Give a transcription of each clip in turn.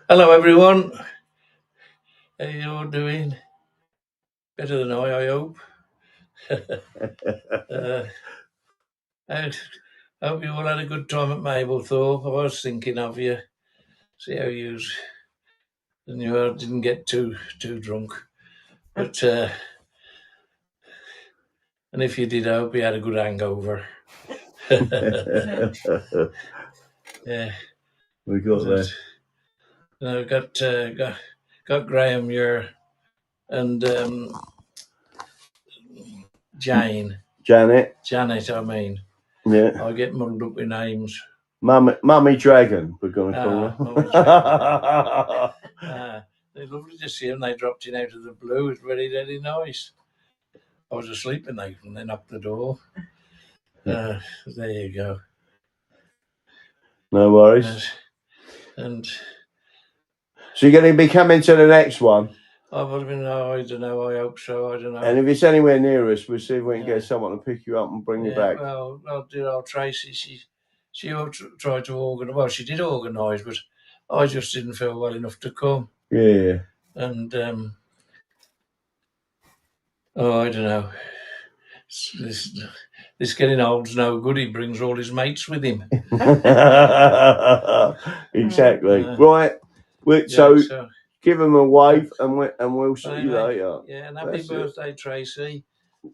Hello, everyone. How you all doing? Better than I hope. uh, I hope you all had a good time at Mablethorpe. I was thinking of you. See how you and you didn't get too drunk, but and if you did, I hope you had a good hangover. Yeah, We got there. Got Graham here and Janet. I mean, Yeah. I get muddled up with names. Mummy Dragon, we're going to call her. Mummy Dragon. They're lovely to see them. They dropped in out of the blue. It's very, very nice. I was asleep when they knocked the door. There you go. No worries. And so you're going to be coming to the next one? I don't know. I hope so. I don't know. And if it's anywhere near us, we'll see if we can get someone to pick you up and bring you back. Well, dear old Tracy, she tried to organise. Well, she did organise, but I just didn't feel well enough to come. Yeah. And I don't know. This getting old's no good. He brings all his mates with him. Exactly. Right. So give him a wave, and we'll see you later. Yeah, and happy birthday, Tracy.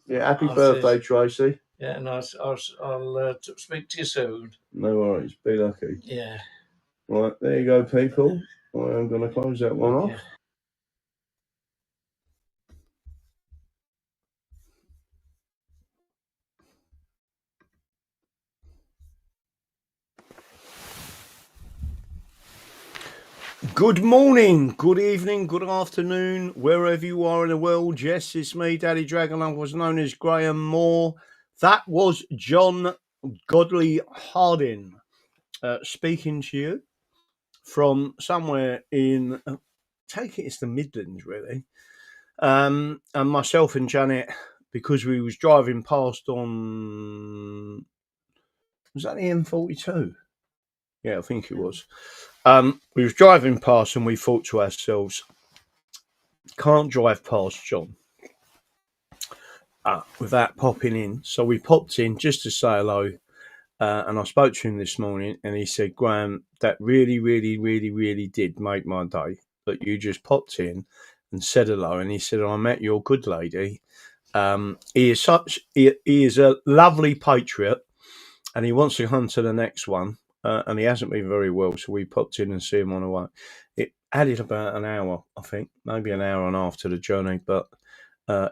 Yeah, happy birthday, Tracy. Yeah, and I'll speak to you soon. No worries. Be lucky. Yeah. Right, there you go, people. I'm going to close that one off. Good morning, good evening, good afternoon, wherever you are in the world. Yes, it's me, Daddy Dragon. I was known as Graham Moore. That was John Godley Harding speaking to you from somewhere in, take it, it's the Midlands, really. And myself and Janet, because we was driving past on, was that the M42? Yeah, I think it was. We was driving past and we thought to ourselves, can't drive past John without popping in. So we popped in just to say hello. And I spoke to him this morning and he said, Graham, that really, really, really, really did make my day that you just popped in and said hello. And he said, I met your good lady. He is a lovely patriot and he wants to come to the next one. And he hasn't been very well. So we popped in and see him on the way. It added about an hour, I think, maybe an hour and a half to the journey, but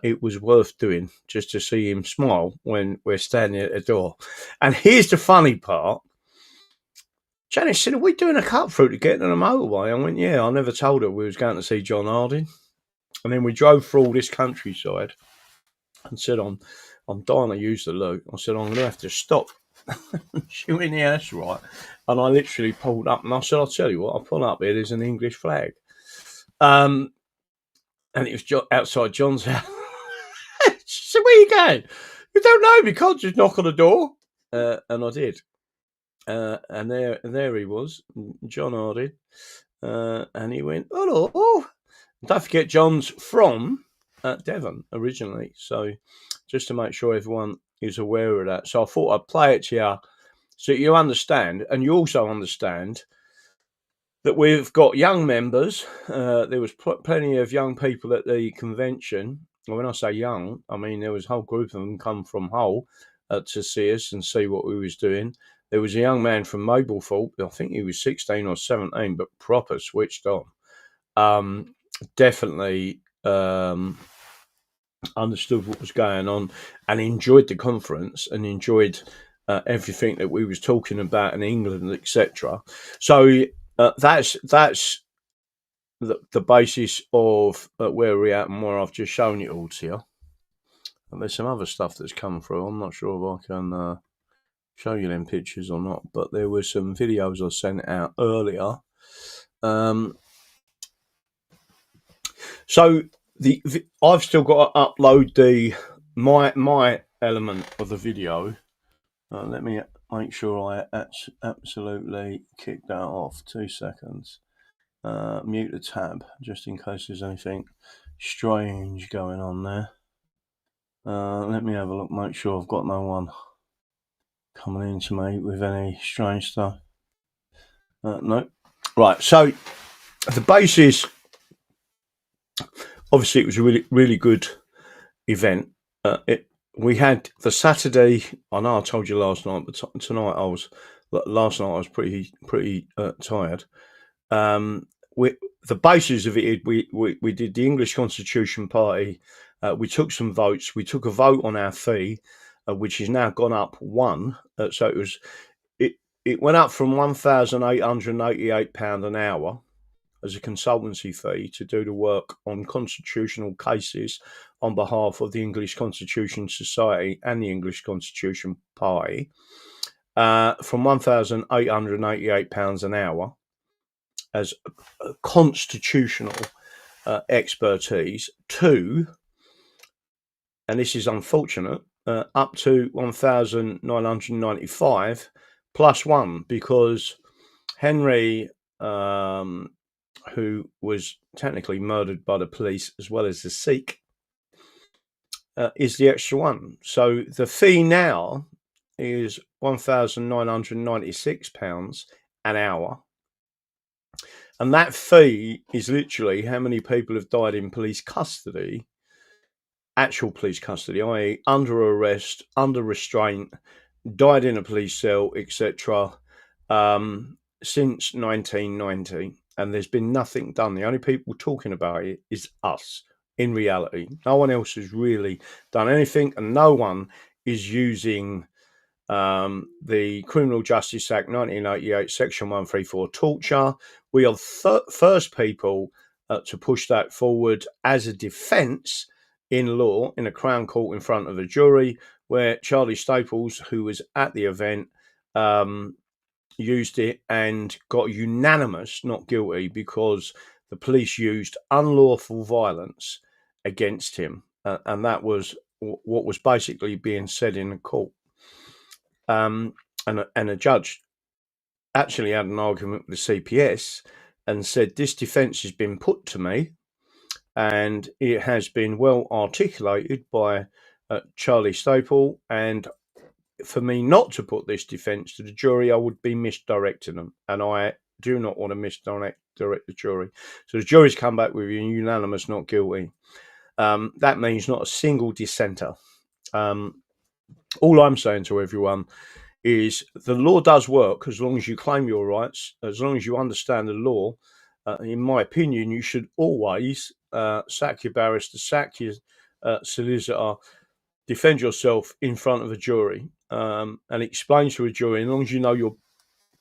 it was worth doing just to see him smile when we're standing at the door. And here's the funny part. Janet said, are we doing a cut through to get on the motorway? I went, yeah, I never told her we was going to see John Harding. And then we drove through all this countryside and said, I'm dying to use the loo. I said, I'm going to have to stop. She went, yeah, that's right. And I literally pulled up and I said, I'll tell you what, I'll pull up here, there's an English flag. And it was outside John's house. She said, where are you going? You don't know me, can't just knock on the door. And I did. And there he was, John Harding. And he went, hello. Don't forget, John's from Devon originally. So just to make sure everyone is aware of that. So I thought I'd play it to you so you understand. And you also understand that we've got young members. There was plenty of young people at the convention. And when I say young, I mean there was a whole group of them come from Hull to see us and see what we was doing. There was a young man from Mablethorpe. I think he was 16 or 17, but proper switched on. Definitely understood what was going on and enjoyed the conference and enjoyed everything that we was talking about in England, etc. So that's the basis of where we're at and where I've just shown it all to you. And there's some other stuff that's come through. I'm not sure if I can show you them pictures or not, but there were some videos I sent out earlier. So I've still got to upload my element of the video. Let me make sure I absolutely kick that off. 2 seconds. Mute the tab just in case there's anything strange going on there. Let me have a look, make sure I've got no one coming into me with any strange stuff. No. Right, so the basis, obviously it was a really, really good event. We had the Saturday, I know I told you last night, but last night I was pretty tired. The basis of it, we did the English Constitution Party. We took some votes. We took a vote on our fee, which has now gone up one. So it went up from £1,888 an hour as a consultancy fee to do the work on constitutional cases on behalf of the English Constitution Society and the English Constitution Party, from £1,888 an hour as a constitutional expertise to, and this is unfortunate, up to 1,995 plus one, because Henry, who was technically murdered by the police as well as the Sikh, is the extra one. So the fee now is £1,996 an hour. And that fee is literally how many people have died in police custody, actual police custody, i.e. under arrest, under restraint, died in a police cell, etc., since 1990. And there's been nothing done. The only people talking about it is us, in reality. No one else has really done anything, and no one is using the Criminal Justice Act 1988, Section 134, torture. We are the first people to push that forward as a defence in law in a Crown Court in front of a jury, where Charlie Staples, who was at the event, used it and got unanimous not guilty because the police used unlawful violence against him. And that was what was basically being said in the court. And a judge actually had an argument with the CPS and said, this defence has been put to me and it has been well articulated by Charlie Staple, and for me not to put this defence to the jury, I would be misdirecting them, and I do not want to misdirect the jury. So the jury's come back with a unanimous not guilty. That means not a single dissenter. All I'm saying to everyone is the law does work as long as you claim your rights, as long as you understand the law. In my opinion, you should always sack your barrister, sack your solicitor, defend yourself in front of a jury, and explain to a jury, as long as you know your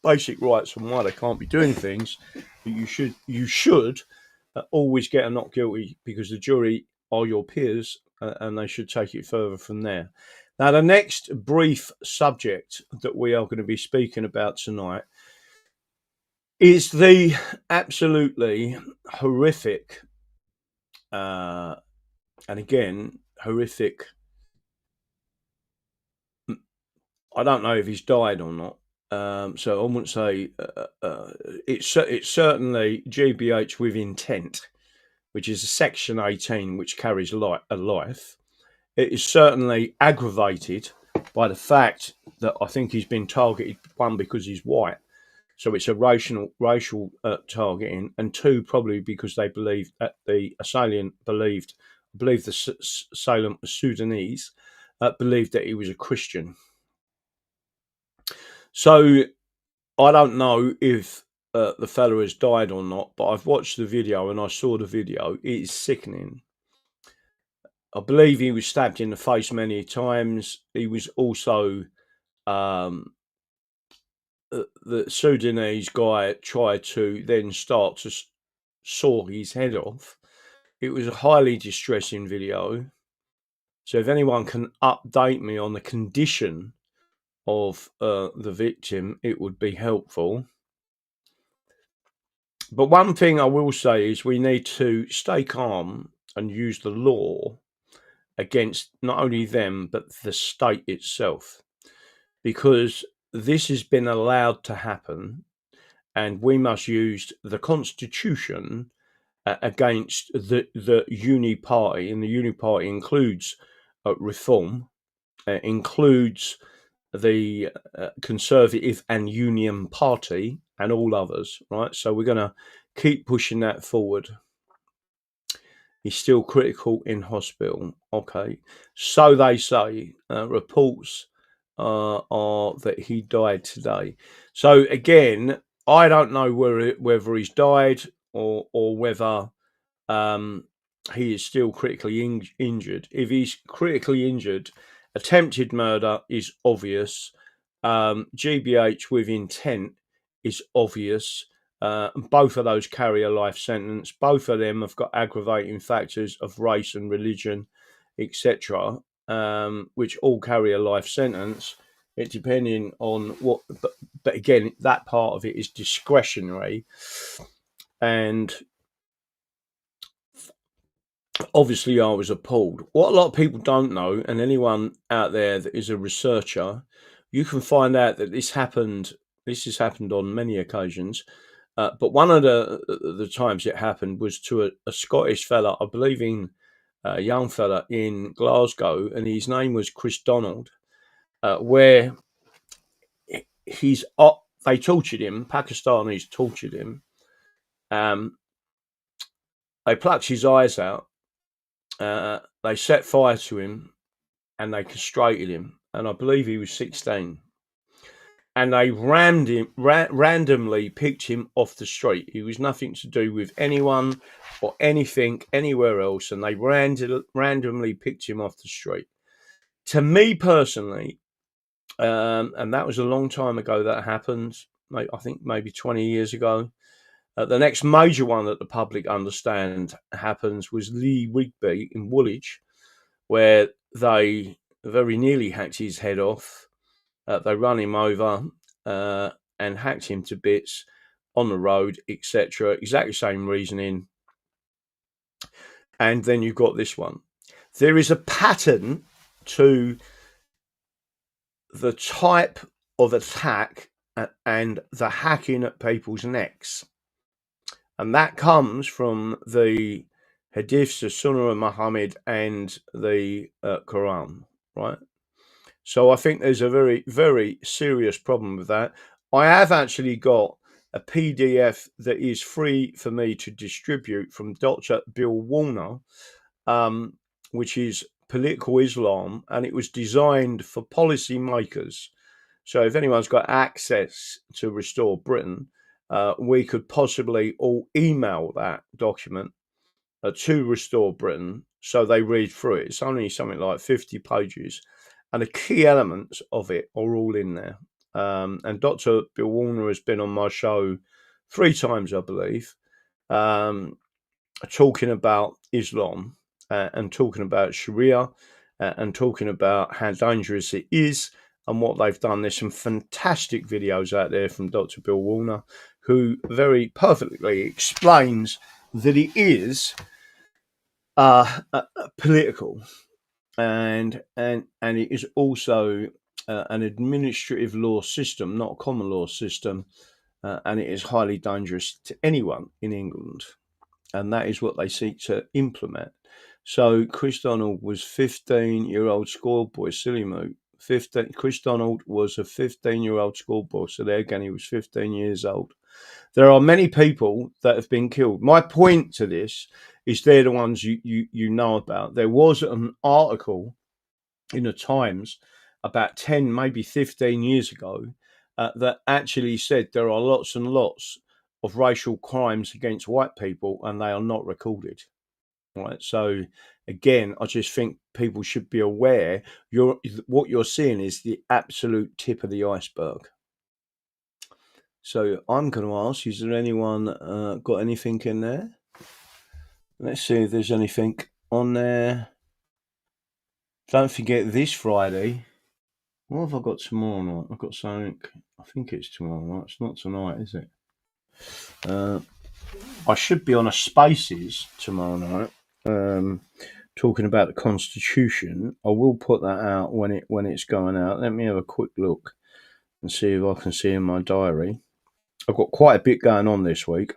basic rights and why they can't be doing things, you should always get a not guilty, because the jury are your peers and they should take it further from there. Now, the next brief subject that we are going to be speaking about tonight is the absolutely horrific, and again, horrific, I don't know if he's died or not, so I wouldn't say, it's certainly GBH with intent, which is a Section 18, which carries a life. It is certainly aggravated by the fact that I think he's been targeted, one, because he's white, so it's a racial targeting, and two, probably because they believe that the assailant the assailant was Sudanese, believed that he was a Christian. So I don't know if the fella has died or not, but I've watched the video and I saw the video. It is sickening. I believe he was stabbed in the face many times. He was also, the Sudanese guy tried to then start to saw his head off. It was a highly distressing video. So if anyone can update me on the condition of the victim, it would be helpful. But one thing I will say is we need to stay calm and use the law against not only them, but the state itself, because this has been allowed to happen. and we must use the Constitution against the Uni Party, and the Uni Party includes Reform, includes the Conservative and Union Party, and all others, right? So we're going to keep pushing that forward. He's still critical in hospital. Okay, so they say. Reports are that he died today. So again, I don't know whether he's died or whether he is still critically injured. If he's critically injured, attempted murder is obvious. GBH with intent is obvious. Both of those carry a life sentence. Both of them have got aggravating factors of race and religion, etc., which all carry a life sentence. It depending on what, but again, that part of it is discretionary, and obviously I was appalled. What a lot of people don't know, and anyone out there that is a researcher, you can find out that this has happened on many occasions. But one of the times it happened was to a Scottish fella, I believe a young fella in Glasgow, and his name was Chris Donald, where they tortured him, Pakistanis tortured him. They plucked his eyes out, they set fire to him, and they castrated him, and I believe he was 16. And they randomly picked him off the street. He was nothing to do with anyone or anything anywhere else, and they randomly picked him off the street. To me personally, and that was a long time ago that happened, I think maybe 20 years ago. The next major one that the public understand happens was Lee Rigby in Woolwich, where they very nearly hacked his head off. They run him over and hacked him to bits on the road, etc. Exactly same reasoning. And then you've got this one. There is a pattern to the type of attack and the hacking at people's necks. And that comes from the Hadiths of Sunnah Muhammad and the Quran, right? So I think there's a very, very serious problem with that. I have actually got a PDF that is free for me to distribute from Dr. Bill Warner, which is Political Islam, and it was designed for policymakers. So if anyone's got access to Restore Britain, we could possibly all email that document to Restore Britain so they read through it. It's only something like 50 pages. And the key elements of it are all in there. And Dr. Bill Warner has been on my show 3 times, I believe, talking about Islam and talking about Sharia and talking about how dangerous it is and what they've done. There's some fantastic videos out there from Dr. Bill Warner, who very perfectly explains that it is political. And it is also an administrative law system, not a common law system, and it is highly dangerous to anyone in England, and that is what they seek to implement. So Chris Donald was 15-year-old schoolboy, silly moot. Chris Donald was a 15-year-old schoolboy, so there again he was 15 years old. There are many people that have been killed. My point to this is they're the ones you know about. There was an article in the Times about 10, maybe 15 years ago that actually said there are lots and lots of racial crimes against white people and they are not recorded. Right. So again, I just think people should be aware what you're seeing is the absolute tip of the iceberg. So I'm going to ask, is there anyone got anything in there? Let's see if there's anything on there. Don't forget this Friday. What have I got tomorrow night? I've got something. I think it's tomorrow night. It's not tonight, is it? I should be on a Spaces tomorrow night, talking about the Constitution. I will put that out when it's going out. Let me have a quick look and see if I can see in my diary. I've got quite a bit going on this week.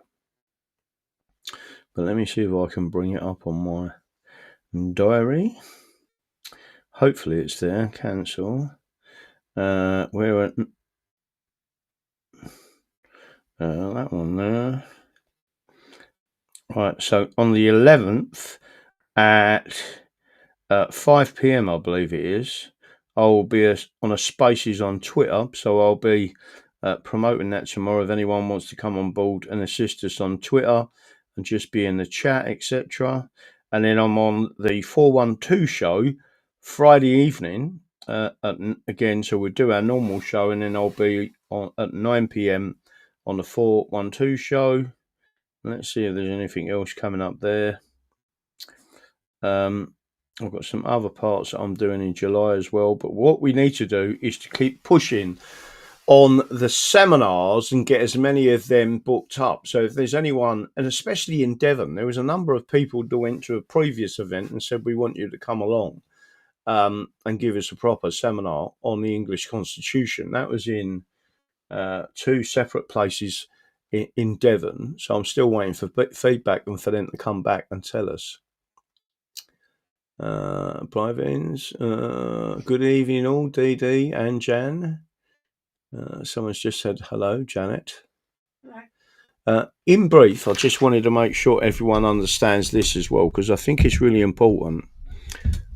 But let me see if I can bring it up on my diary. Hopefully it's there. Cancel. Where at that one there. Right, so on the 11th at 5 p.m, I believe it is, I'll be on a Spaces on Twitter, so I'll be promoting that tomorrow if anyone wants to come on board and assist us on Twitter and just be in the chat, etc. And then I'm on the 412 show Friday evening, again, so we'll do our normal show, and then I'll be on at 9 p.m. on the 412 show. Let's see if there's anything else coming up there. I've got some other parts that I'm doing in July as well. But what we need to do is to keep pushing on the seminars and get as many of them booked up. So if there's anyone, and especially in Devon, there was a number of people that went to a previous event and said, we want you to come along and give us a proper seminar on the English Constitution. That was in 2 separate places in Devon, so I'm still waiting for feedback and for them to come back and tell us. Blivins, good evening all, DD and Jan. Someone's just said hello, Janet. In brief, I just wanted to make sure everyone understands this as well, because I think it's really important.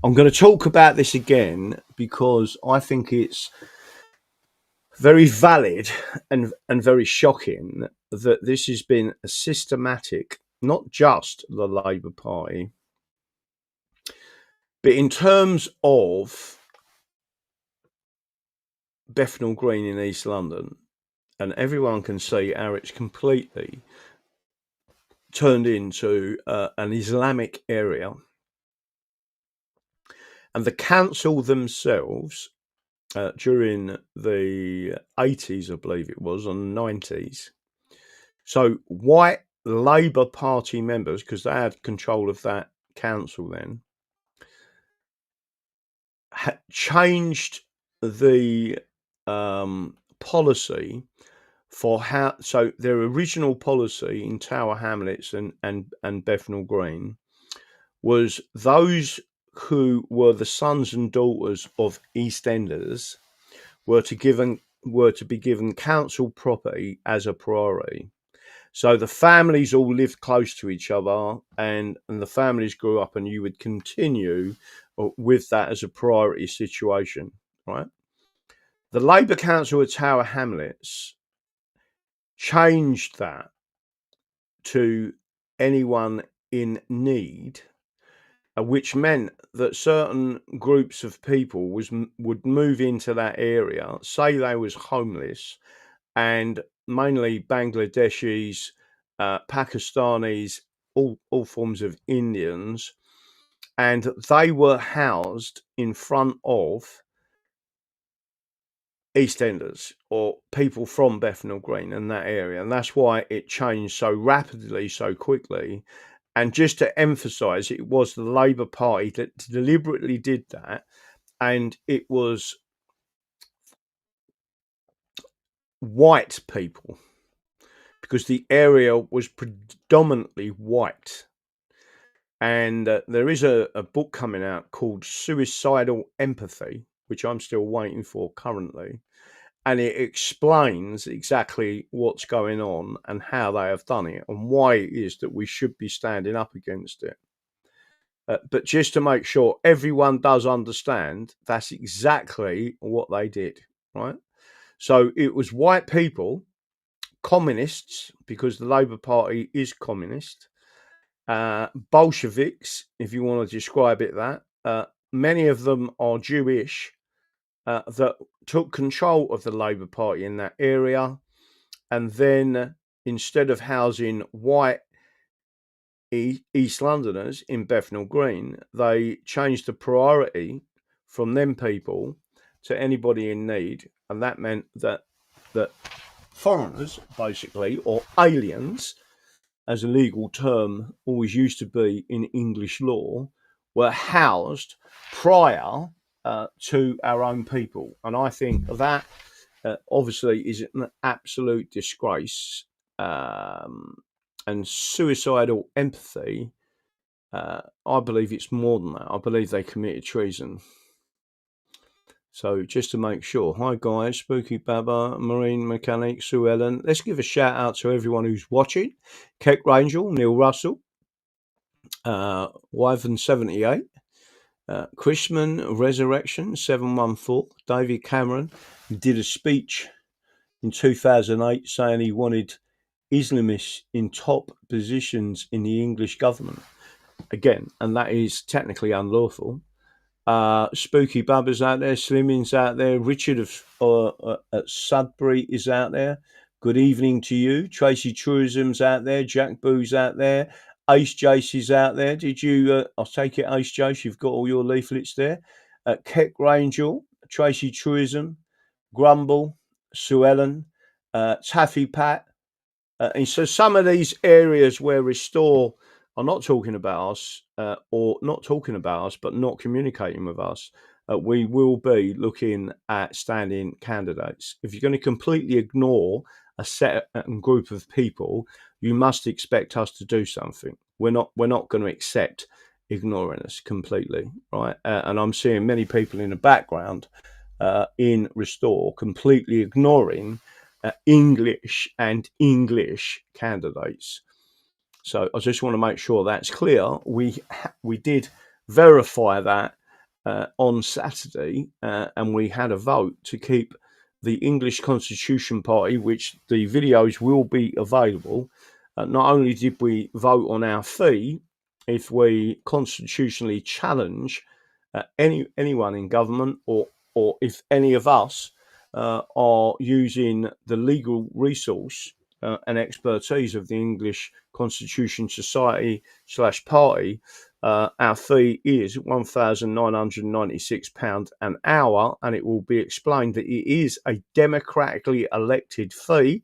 I'm going to talk about this again because I think it's very valid and very shocking that this has been a systematic, not just the Labour Party, but in terms of Bethnal Green in East London, and everyone can see how it's completely turned into an Islamic area. And the council themselves, during the 80s, I believe it was, and 90s. So white Labour Party members, because they had control of that council then, changed the policy for how. So their original policy in Tower Hamlets and Bethnal Green was those who were the sons and daughters of EastEnders were to be given council property as a priority. So the families all lived close to each other, and the families grew up, and you would continue with that as a priority situation, right? The Labour Council of Tower Hamlets changed that to anyone in need, which meant that certain groups of people would move into that area, say they was homeless, and mainly Bangladeshis, Pakistanis, all forms of Indians, and they were housed in front of EastEnders or people from Bethnal Green in that area. And that's why it changed so rapidly, so quickly. And just to emphasise, it was the Labour Party that deliberately did that, and it was white people, because the area was predominantly white. And there is a book coming out called Suicidal Empathy, which I'm still waiting for currently. And it explains exactly what's going on and how they have done it and why it is that we should be standing up against it. But just to make sure everyone does understand, that's exactly what they did, right? So it was white people, communists, because the Labour Party is communist, Bolsheviks, if you want to describe it that. Many of them are Jewish, that took control of the Labour Party in that area, and then instead of housing white East Londoners in Bethnal Green, they changed the priority from them people to anybody in need, and that meant that foreigners, basically, or aliens, as a legal term always used to be in English law, were housed prior to our own people. And I think that obviously is an absolute disgrace, and suicidal empathy. I believe it's more than that. I believe they committed treason. So just to make sure, hi guys, Spooky Baba, Marine Mechanic, Sue Ellen. Let's give a shout out to everyone who's watching. Keck Rangel, Neil Russell, Wyvern78, Chrisman Resurrection 714, David Cameron, who did a speech in 2008 saying he wanted Islamists in top positions in the English government. Again, and that is technically unlawful. Spooky Bubba's out there, Slimming's out there, Richard at Sudbury is out there. Good evening to you. Tracy Tourism's out there, Jack Boo's out there, Ace Jace is out there. Did you, I'll take it, Ace Jace, you've got all your leaflets there. Keck Rangel, Tracy Tourism, Grumble, Sue Ellen, Taffy Pat. And so some of these areas where Restore are not talking about us, or not talking about us, but not communicating with us, we will be looking at standing candidates. If you're going to completely ignore a set group of people, you must expect us to do something. We're not going to accept ignoring us completely, right? And I'm seeing many people in the background in Restore completely ignoring English and English candidates. So I just want to make sure that's clear. We did verify that on Saturday, and we had a vote to keep the English Constitution Party, which the videos will be available. Not only did we vote on our fee, if we constitutionally challenge anyone in government, or if any of us are using the legal resource and expertise of the English Constitution Society / party, our fee is £1,996 an hour, and it will be explained that it is a democratically elected fee,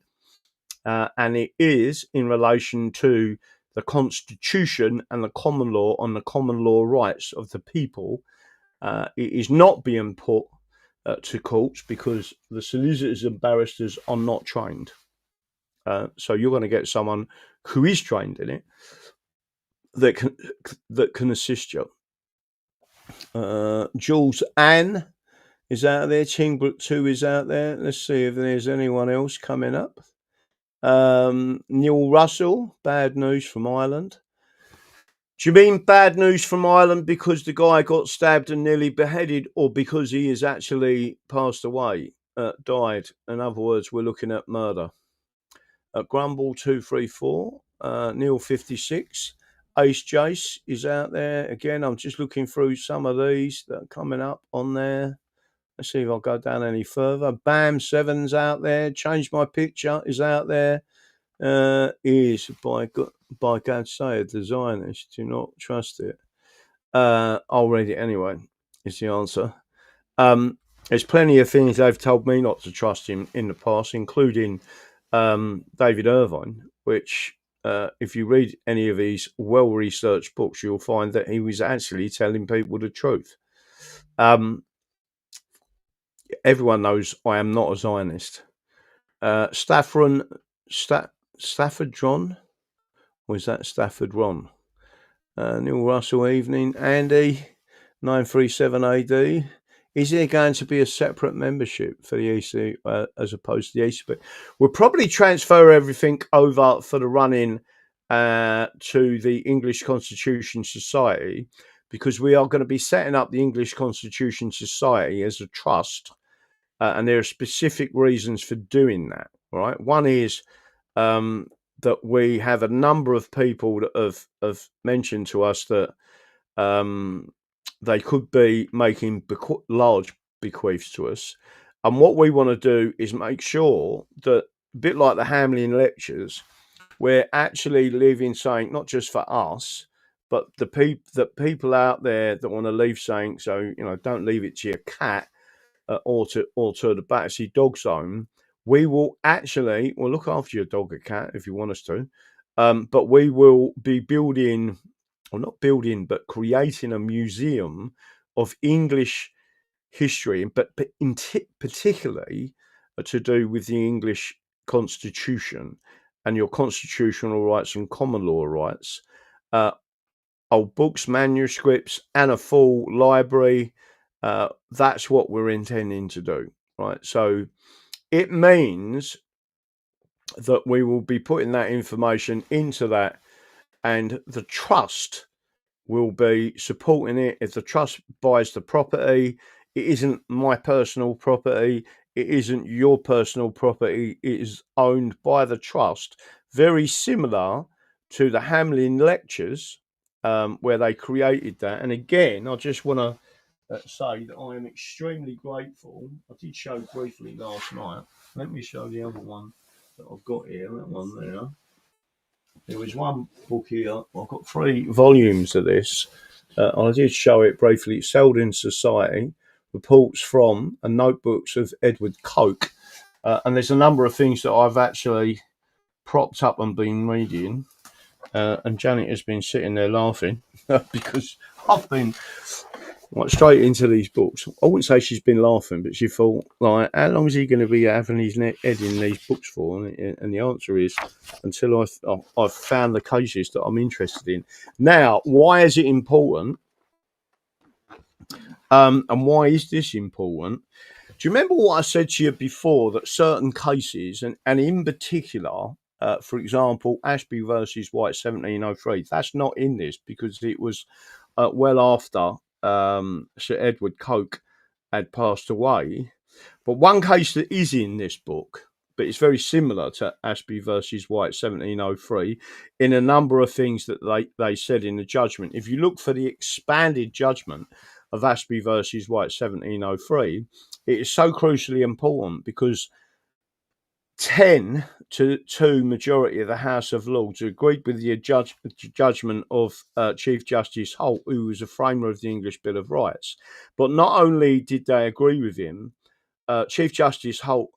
and it is in relation to the Constitution and the common law on the common law rights of the people. It is not being put to courts because the solicitors and barristers are not trained. So you're going to get someone who is trained in it that can assist you. Jules Ann is out there. Chingbrook 2 is out there. Let's see if there's anyone else coming up. Neil Russell, bad news from Ireland. Do you mean bad news from Ireland because the guy got stabbed and nearly beheaded, or because he has actually passed away, died? In other words, we're looking at murder. Grumble 234, Neil 56, Ace Jace is out there. Again, I'm just looking through some of these that are coming up on there. Let's see if I'll go down any further. Bam 7's out there. Change My Picture is out there. Is by God say the Zionists. Do not trust it. I'll read it anyway. Is the answer. There's plenty of things they've told me not to trust him in the past, including David Irvine, which if you read any of his well-researched books, you'll find that he was actually telling people the truth. Everyone knows I am not a Zionist. Stafford Ron? Or is that Stafford Ron? Neil Russell, evening. Andy, 937 AD. Is there going to be a separate membership for the EC as opposed to the ECB? We'll probably transfer everything over for the run-in to the English Constitution Society, because we are going to be setting up the English Constitution Society as a trust, and there are specific reasons for doing that. All right, one is that we have a number of people that have mentioned to us that they could be making large bequests to us. And what we want to do is make sure that, a bit like the Hamlin lectures, we're actually leaving something not just for us, but the people out there that want to leave something. So, don't leave it to your cat or to the Battersea Dog Zone. We will actually, we'll look after your dog or cat if you want us to, but we will be building, or not building, but creating a museum of English history, but particularly to do with the English Constitution and your constitutional rights and common law rights, old books, manuscripts, and a full library. That's what we're intending to do, right? So it means that we will be putting that information into that, and the trust will be supporting it. If the trust buys the property, it isn't my personal property. It isn't your personal property. It is owned by the trust. Very similar to the Hamlin Lectures, where they created that. And again, I just want to say that I am extremely grateful. I did show briefly last night. Let me show the other one that I've got here. That one there. There was one book here. I've got 3 volumes of this. I did show it briefly. Selden Society, Reports from and Notebooks of Edward Coke. And there's a number of things that I've actually propped up and been reading. And Janet has been sitting there laughing because I've been straight into these books. I wouldn't say she's been laughing, but she thought, like, how long is he going to be having his head in these books for? And the answer is until I've found the cases that I'm interested in. Now, why is it important? And why is this important? Do you remember what I said to you before, that certain cases, and in particular, for example, Ashby versus White 1703, that's not in this because it was well after Sir Edward Coke had passed away. But one case that is in this book, but it's very similar to Ashby versus White 1703 in a number of things that they said in the judgment. If you look for the expanded judgment of Ashby versus White 1703, it is so crucially important because 10 to 2 majority of the House of Lords agreed with the judgment of Chief Justice Holt, who was a framer of the English Bill of Rights. But not only did they agree with him, Chief Justice Holt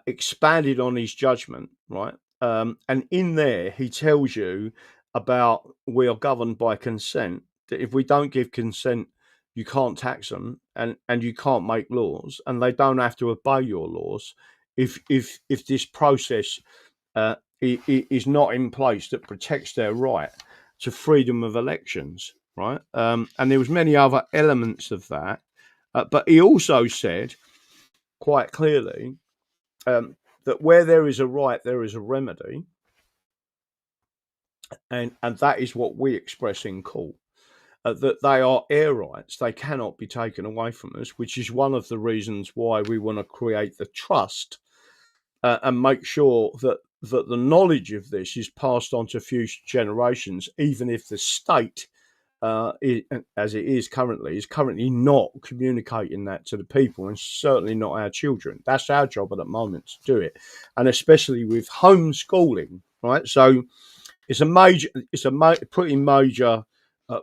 expanded on his judgment, right? And in there, he tells you about we are governed by consent, that if we don't give consent, you can't tax them and you can't make laws, and they don't have to obey your laws if this process is not in place that protects their right to freedom of elections, right? And there was many other elements of that, but he also said quite clearly that where there is a right, there is a remedy, and that is what we express in court. That they are air rights, they cannot be taken away from us, which is one of the reasons why we want to create the trust and make sure that the knowledge of this is passed on to future generations, even if the state, as it is currently not communicating that to the people, and certainly not our children. That's our job at the moment to do it, and especially with homeschooling, right? So it's a pretty major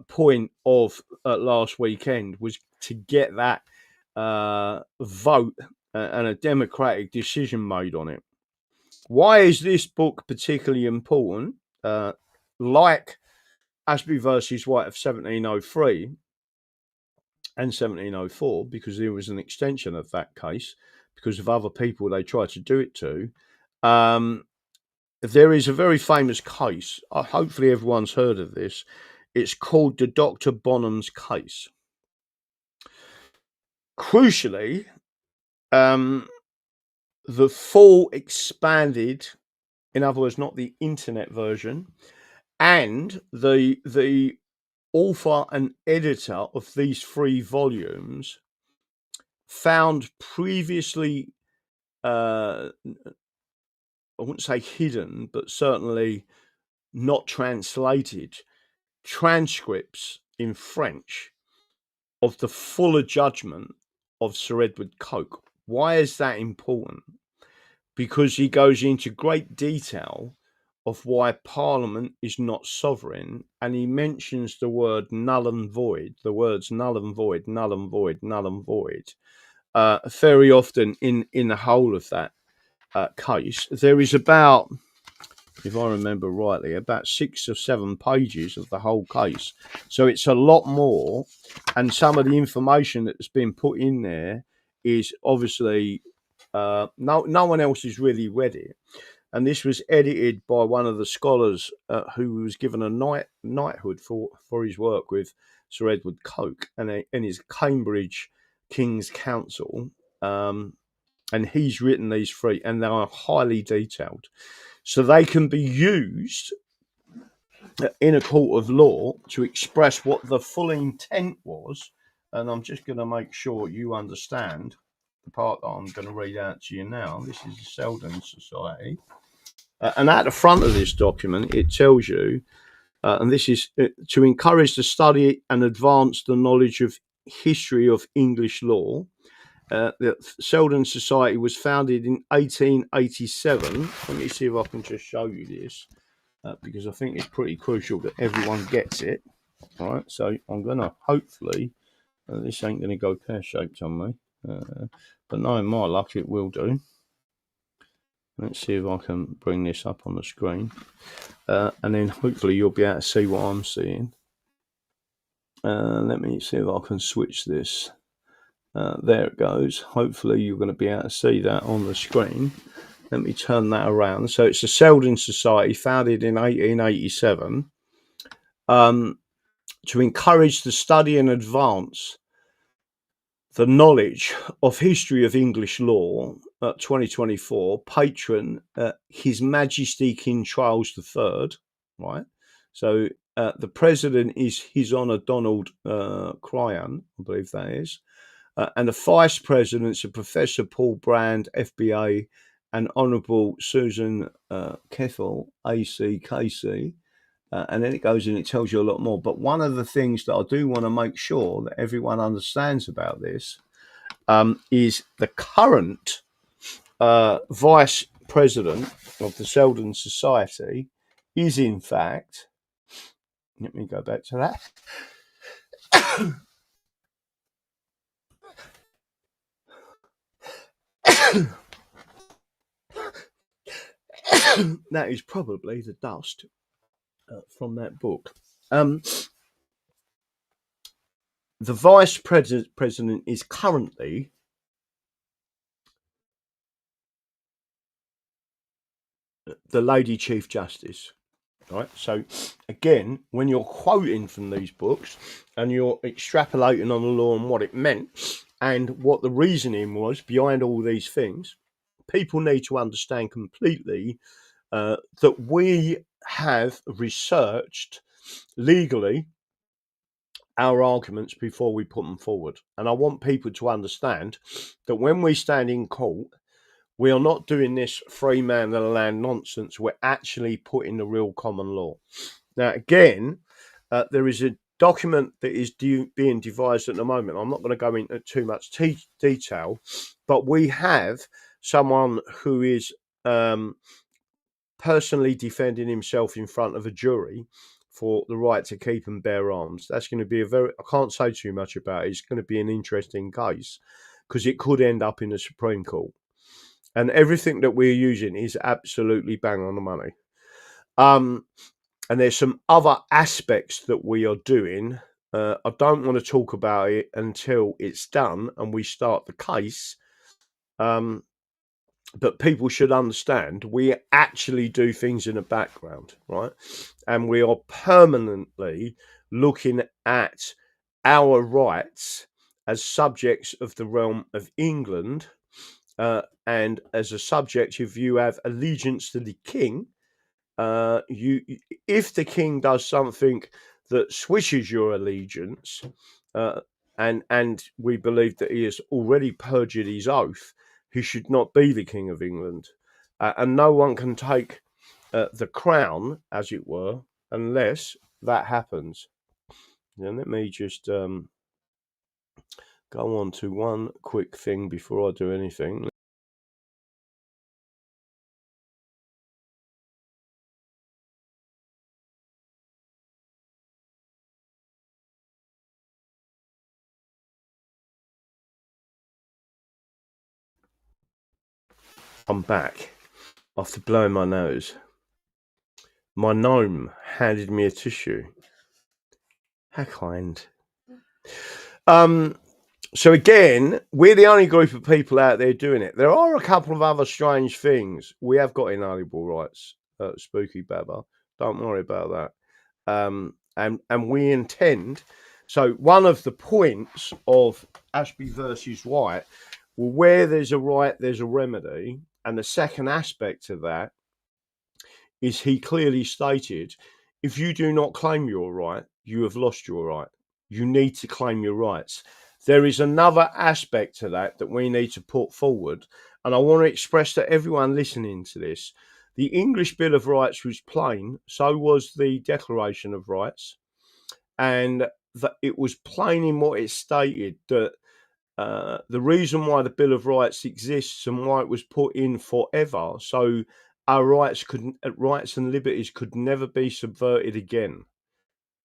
point of last weekend was to get that vote and a democratic decision made on it. Why is this book particularly important? Like Ashby versus White of 1703 and 1704, because there was an extension of that case because of other people they tried to do it to. There is a very famous case. Hopefully everyone's heard of this. It's called the Dr. Bonham's case. Crucially, the full expanded, in other words, not the internet version, and the author and editor of these 3 volumes found previously, I wouldn't say hidden, but certainly not translated transcripts in French of the fuller judgment of Sir Edward Coke. Why is that important? Because he goes into great detail of why Parliament is not sovereign, and he mentions the word null and void, the words null and void, null and void, null and void, very often in the whole of that case. There is about, if I remember rightly, about 6 or 7 pages of the whole case. So it's a lot more, and some of the information that's been put in there is obviously No one else has really read it. And this was edited by one of the scholars who was given a knighthood for his work with Sir Edward Coke and his Cambridge King's Council. And he's written these three, and they are highly detailed. So they can be used in a court of law to express what the full intent was. And I'm just going to make sure you understand the part that I'm going to read out to you now. This is the Selden Society. And at the front of this document, it tells you, and this is to encourage the study and advance the knowledge of history of English law. The Selden Society was founded in 1887. Let me see if I can just show you this, because I think it's pretty crucial that everyone gets it. All right, so I'm going to hopefully, this ain't going to go pear-shaped on me, but knowing my luck, it will do. Let's see if I can bring this up on the screen. And then hopefully you'll be able to see what I'm seeing. Let me see if I can switch this. There it goes. Hopefully you're going to be able to see that on the screen. Let me turn that around. So it's the Selden Society, founded in 1887, to encourage the study and advance the knowledge of history of English law. 2024, patron His Majesty King Charles III, right? So the president is His Honour Donald Cryan, I believe that is, and the vice presidents are Professor Paul Brand, FBA, and Honourable Susan Keffel, ACKC. And then it goes and it tells you a lot more. But one of the things that I do want to make sure that everyone understands about this is the current vice president of the Selden Society is, in fact, let me go back to that. That is probably the dust from that book. The vice president is currently the Lady Chief Justice. Right. So again, when you're quoting from these books and you're extrapolating on the law and what it meant and what the reasoning was behind all these things, people need to understand completely that we have researched legally our arguments before we put them forward. And I want people to understand that when we stand in court, we are not doing this free man of the land nonsense. We're actually putting the real common law. Now, again, there is a document that is being devised at the moment. I'm not going to go into too much detail, but we have someone who is personally defending himself in front of a jury for the right to keep and bear arms. That's going to be I can't say too much about it. It's going to be an interesting case because it could end up in the Supreme Court. And everything that we're using is absolutely bang on the money. And there's some other aspects that we are doing. I don't want to talk about it until it's done and we start the case. But people should understand we actually do things in the background, right? And we are permanently looking at our rights as subjects of the realm of England. And as a subject, if you have allegiance to the king, if the king does something that switches your allegiance, and we believe that he has already perjured his oath, he should not be the King of England, and no one can take the crown, as it were, unless that happens. Now, let me just go on to one quick thing before I do anything. I'm back after blowing my nose. My gnome handed me a tissue. How kind. So again, we're the only group of people out there doing it. There are a couple of other strange things. We have got inalienable rights, Spooky Baba. Don't worry about that. And we intend. So one of the points of Ashby versus White, well, where there's a right, there's a remedy. And the second aspect of that is he clearly stated, if you do not claim your right, you have lost your right. You need to claim your rights. There is another aspect to that we need to put forward, and I want to express to everyone listening to this. The English Bill of Rights was plain, so was the Declaration of Rights, and that it was plain in what it stated that the reason why the Bill of Rights exists and why it was put in forever, so our rights and liberties could never be subverted again.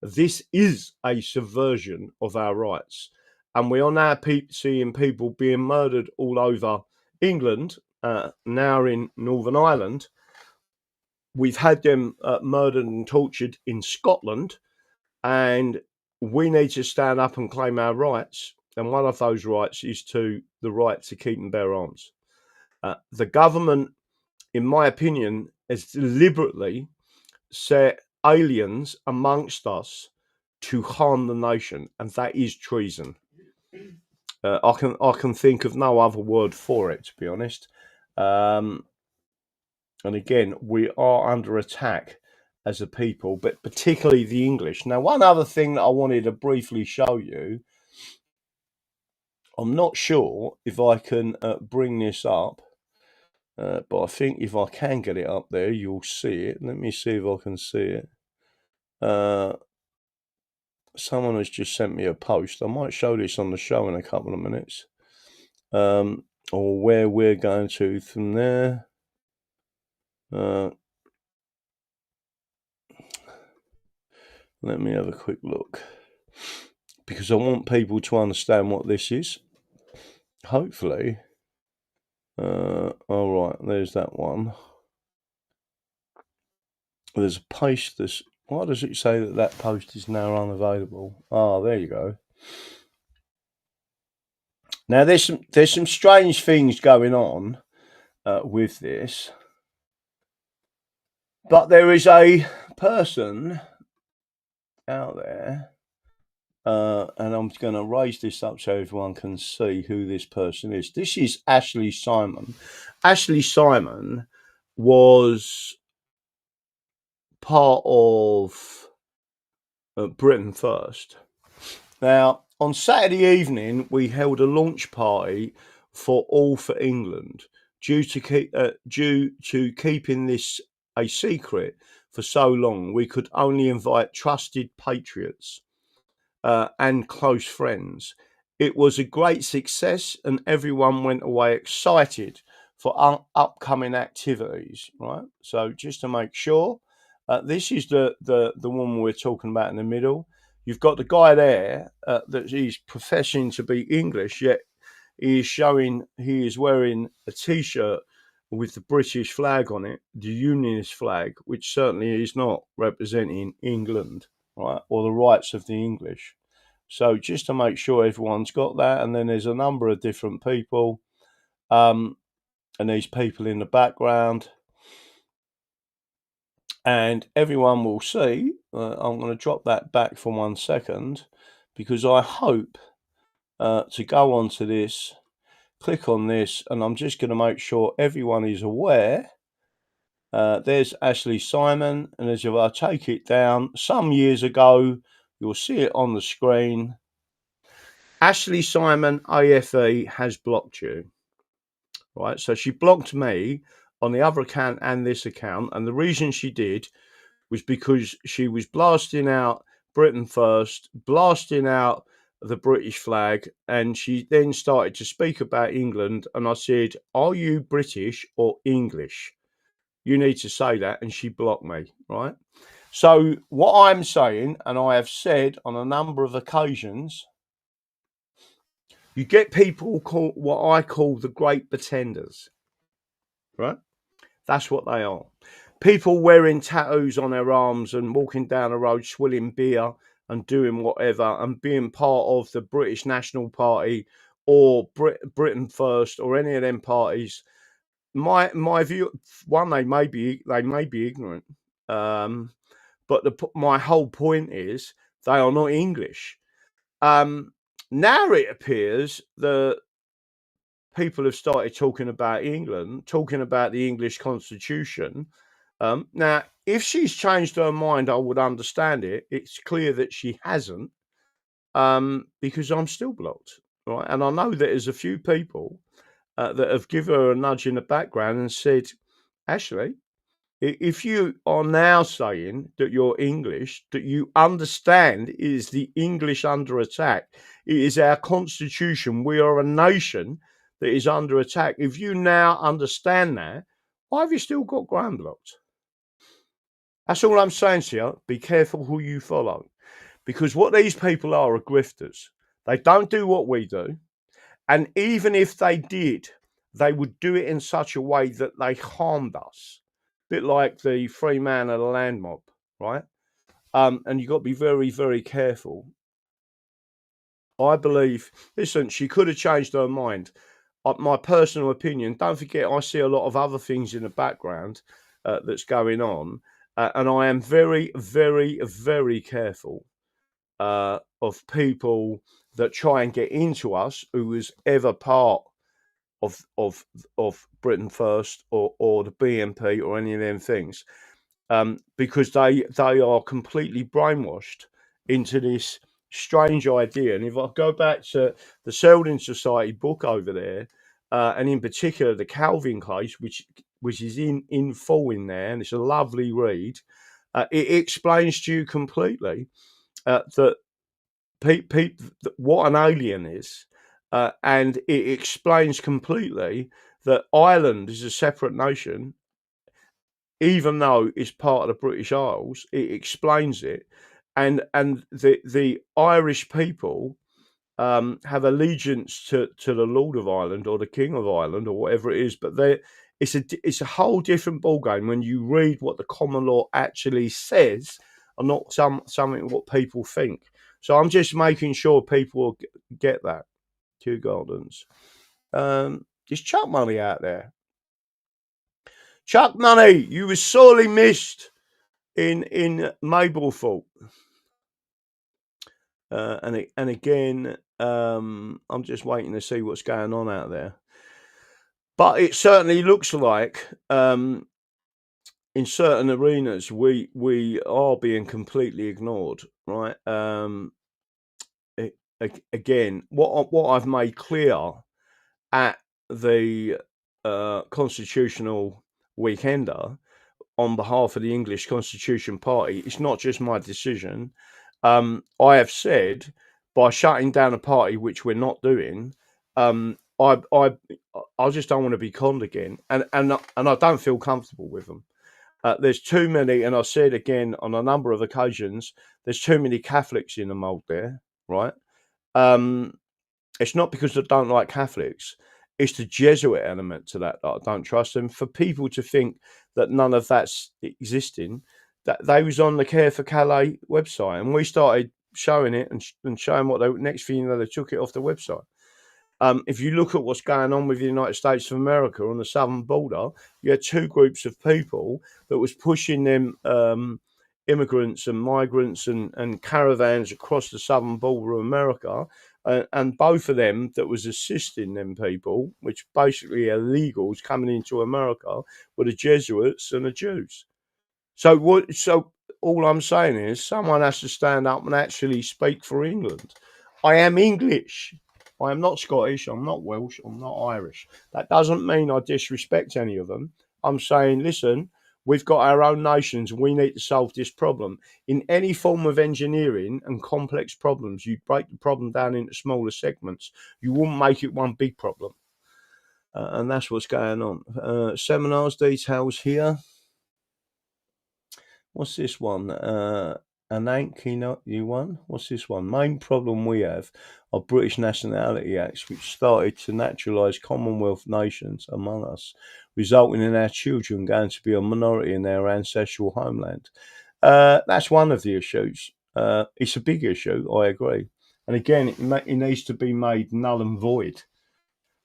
This is a subversion of our rights, and we are now seeing people being murdered all over England. Now in Northern Ireland, we've had them murdered and tortured in Scotland, and we need to stand up and claim our rights. And one of those rights is the right to keep and bear arms. The government, in my opinion, has deliberately set aliens amongst us to harm the nation, and that is treason. I can think of no other word for it, to be honest. And again, we are under attack as a people, but particularly the English. Now, one other thing that I wanted to briefly show you, I'm not sure if I can bring this up, but I think if I can get it up there, you'll see it. Let me see if I can see it. Someone has just sent me a post. I might show this on the show in a couple of minutes, or where we're going to from there. Let me have a quick look, because I want people to understand what this is. Hopefully. All right, there's that one. There's a post. Why does it say that post is now unavailable? Oh, there you go. Now there's some strange things going on with this, but there is a person out there, and I'm going to raise this up so everyone can see who this person is. This is Ashley Simon. Ashley Simon was part of Britain First. Now, on Saturday evening, we held a launch party for All for England, due to keeping this a secret for so long. We could only invite trusted patriots and close friends. It was a great success, and everyone went away excited for upcoming activities. Right. So just to make sure, this is the woman we're talking about in the middle. You've got the guy there that he's professing to be English, yet he is wearing a T-shirt with the British flag on it, the Unionist flag, which certainly is not representing England, right, or the rights of the English. So just to make sure everyone's got that, and then there's a number of different people, and these people in the background. And everyone will see, I'm going to drop that back for 1 second, because I hope to go on to this, click on this, and I'm just going to make sure everyone is aware. There's Ashley Simon, and as if I take it down, some years ago, you'll see it on the screen. Ashley Simon AFE has blocked you, right? So she blocked me on the other account and this account, and the reason she did was because she was blasting out Britain First, blasting out the British flag, and she then started to speak about England, and I said, are you British or English? You need to say that, and she blocked me, right? So what I'm saying, and I have said on a number of occasions, you get people called what I call the great pretenders, right? That's what they are. People wearing tattoos on their arms and walking down the road swilling beer and doing whatever and being part of the British National Party or Britain First or any of them parties. My view, one, they may be ignorant, but my whole point is they are not English. Now it appears that people have started talking about England, talking about the English Constitution. Now, if she's changed her mind, I would understand it. It's clear that she hasn't, because I'm still blocked, right? And I know that there's a few people that have given her a nudge in the background and said, Ashley, if you are now saying that you're English, that you understand it is the English under attack, it is our constitution, we are a nation that is under attack. If you now understand that, why have you still got Graham blocked? That's all I'm saying to you. Be careful who you follow, because what these people are grifters. They don't do what we do. And even if they did, they would do it in such a way that they harmed us. A bit like the free man of the land mob, right? And you've got to be very, very careful. I believe, listen, she could have changed her mind. My personal opinion, don't forget, I see a lot of other things in the background that's going on. And I am very, very, very careful of people that try and get into us who was ever part of Britain First or the BNP or any of them things, because they are completely brainwashed into this strange idea. And if I go back to the Selden Society book over there, and in particular the Calvin case, which is in full in there, and it's a lovely read, it explains to you completely that what an alien is. And it explains completely that Ireland is a separate nation, even though it's part of the British Isles. It explains it, and the Irish people have allegiance to the Lord of Ireland or the King of Ireland or whatever it is. But it's a whole different ballgame when you read what the common law actually says, and not something what people think. So I'm just making sure people get that. Kew Gardens. Is Chuck Money out there? Chuck Money, you were sorely missed in Mablethorpe. And again, I'm just waiting to see what's going on out there. But it certainly looks like in certain arenas we are being completely ignored, right? Again, what I've made clear at the Constitutional Weekender on behalf of the English Constitution Party, it's not just my decision. I have said, by shutting down a party, which we're not doing, I just don't want to be conned again, and I don't feel comfortable with them. There's too many, and I said again on a number of occasions, there's too many Catholics in the mould there, right? It's not because I don't like Catholics. It's the Jesuit element to that I don't trust them. For people to think that none of that's existing, that they was on the Care for Calais website, and we started showing it and showing what they, next thing you know, they took it off the website. If you look at what's going on with the United States of America on the southern border, you had two groups of people that was pushing them immigrants and migrants and caravans across the southern border of America, and both of them that was assisting them people, which basically illegals coming into America, were the Jesuits and the Jews. So all I'm saying is someone has to stand up and actually speak for England. I am English. I am not Scottish. I'm not Welsh. I'm not Irish. That doesn't mean I disrespect any of them. I'm saying, listen, we've got our own nations. We need to solve this problem. In any form of engineering and complex problems, you break the problem down into smaller segments. You wouldn't make it one big problem. And that's what's going on. Seminars details here. What's this one? Ananke, you won? What's this one? Main problem we have are British Nationality Acts, which started to naturalise Commonwealth nations among us, resulting in our children going to be a minority in their ancestral homeland. That's one of the issues. It's a big issue, I agree. And again, it needs to be made null and void,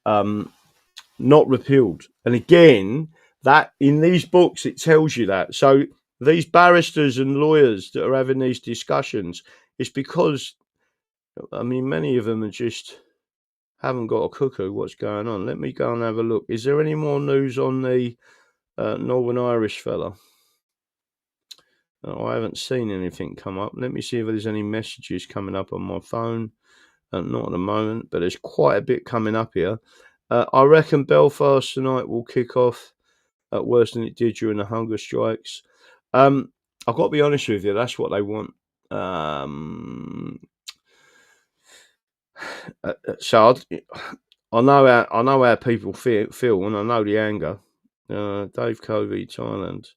not repealed. And again, that in these books, it tells you that. So these barristers and lawyers that are having these discussions, it's because, I mean, many of them are just haven't got a cuckoo what's going on. Let me go and have a look. Is there any more news on the Northern Irish fella? I haven't seen anything come up. Let me see if there's any messages coming up on my phone. Not at the moment, but there's quite a bit coming up here. I reckon Belfast tonight will kick off worse than it did during the hunger strikes. I've got to be honest with you, that's what they want. So I know how people feel, and I know the anger. Dave Covey, Thailand.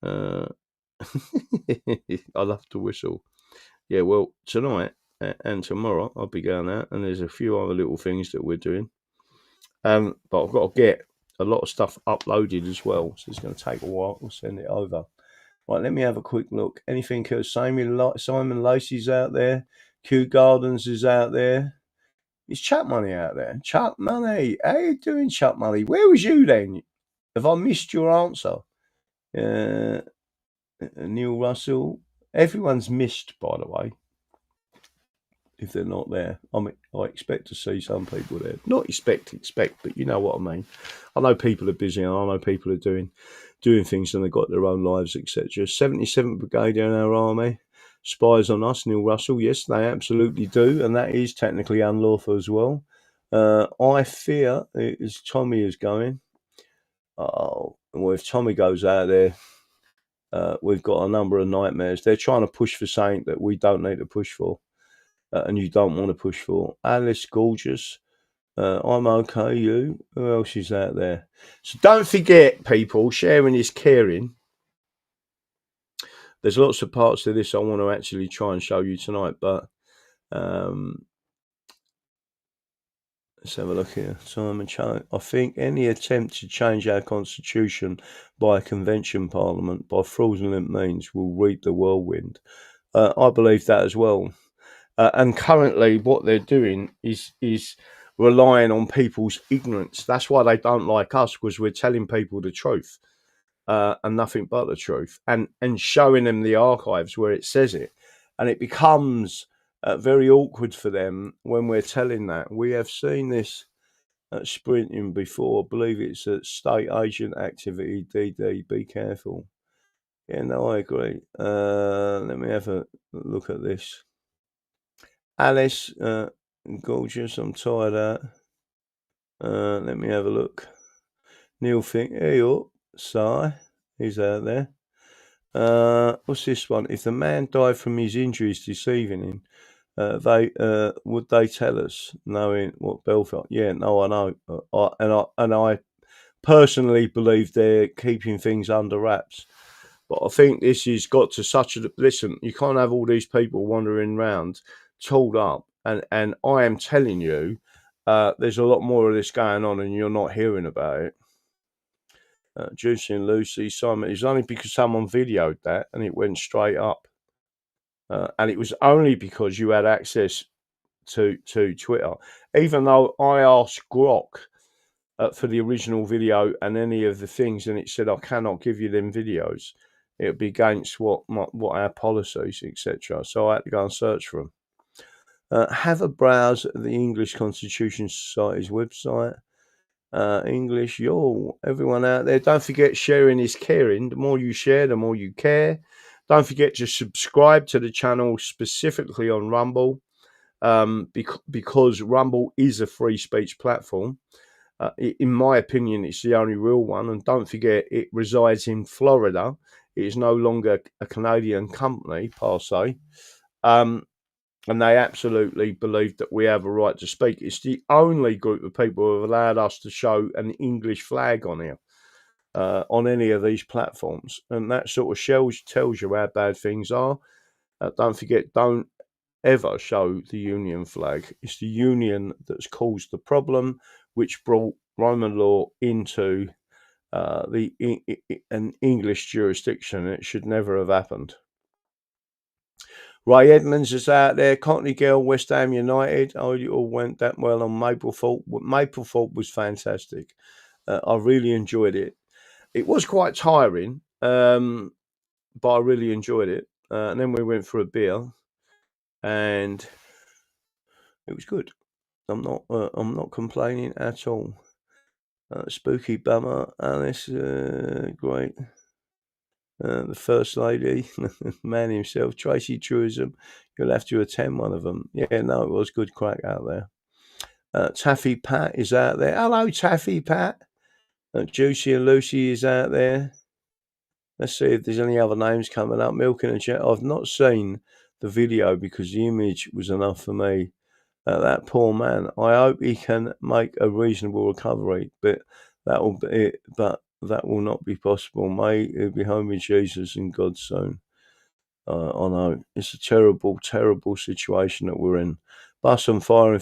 I love to whistle. Yeah, well, tonight and tomorrow I'll be going out, and there's a few other little things that we're doing. But I've got to get a lot of stuff uploaded as well, so it's going to take a while. We'll send it over. Right, let me have a quick look. Anything else? Simon Lacey's out there. Kew Gardens is out there. Is Chuck Money out there? Chuck Money, how you doing, Chuck Money? Where was you then? Have I missed your answer? Neil Russell. Everyone's missed, by the way, if they're not there. I mean, I expect to see some people there. Not expect, but you know what I mean. I know people are busy, and I know people are doing things, and they've got their own lives, etc. 77th Brigade in our army spies on us, Neil Russell. Yes, they absolutely do, and that is technically unlawful as well. I fear, as Tommy is going, well, if Tommy goes out there, we've got a number of nightmares. They're trying to push for something that we don't need to push for, and you don't want to push for. Alice, gorgeous. I'm okay, you. Who else is out there? So don't forget, people, sharing is caring. There's lots of parts of this I want to actually try and show you tonight, but let's have a look here. Simon Cho. I think any attempt to change our constitution by a convention parliament by fraudulent means will reap the whirlwind. I believe that as well. And currently what they're doing is relying on people's ignorance. That's why they don't like us, because we're telling people the truth. And nothing but the truth, and showing them the archives where it says it, and it becomes very awkward for them when we're telling that. We have seen this sprinting before. I believe it's a state agent activity. DD, be careful. Yeah, no, I agree. Let me have a look at this. Alice, gorgeous. I'm tired of that. Let me have a look. Neil Fink, here you are. Sigh. He's out there. What's this one? If the man died from his injuries this evening, they would they tell us, knowing what Belfast? Yeah, no, I know. I personally believe they're keeping things under wraps. But I think this has got to such a listen. You can't have all these people wandering around, tooled up, and I am telling you, there's a lot more of this going on, and you're not hearing about it. Juicy and Lucy, Simon, it's only because someone videoed that and it went straight up. And it was only because you had access to Twitter. Even though I asked Grok for the original video and any of the things, and it said, I cannot give you them videos. It would be against what our policies, etc. So I had to go and search for them. Have a browse at the English Constitution Society's website. English, everyone out there, don't forget sharing is caring. The more you share, the more you care. Don't forget to subscribe to the channel, specifically on Rumble, because Rumble is a free speech platform. In my opinion, it's the only real one. And don't forget, it resides in Florida. It is no longer a Canadian company, per se. And they absolutely believe that we have a right to speak. It's the only group of people who have allowed us to show an English flag on here, on any of these platforms. And that sort of tells you how bad things are. Don't forget, don't ever show the Union flag. It's the Union that's caused the problem, which brought Roman law into an English jurisdiction. It should never have happened. Ray Edmonds is out there. Cockney Girl, West Ham United. Oh, it all went that well on Maplethorpe. Maplethorpe was fantastic. I really enjoyed it. It was quite tiring, but I really enjoyed it. And then we went for a beer, and it was good. I'm not complaining at all. Spooky Bummer, Alice, great. The First Lady, man himself, Tracy Truism. You'll have to attend one of them. Yeah, no, it was good crack out there. Taffy Pat is out there. Hello, Taffy Pat. Juicy and Lucy is out there. Let's see if there's any other names coming up. Milking and Chat. I've not seen the video because the image was enough for me. That poor man. I hope he can make a reasonable recovery, but that will not be possible. May he be home with Jesus in God's soon. I know it's a terrible, terrible situation that we're in. Bus on fire in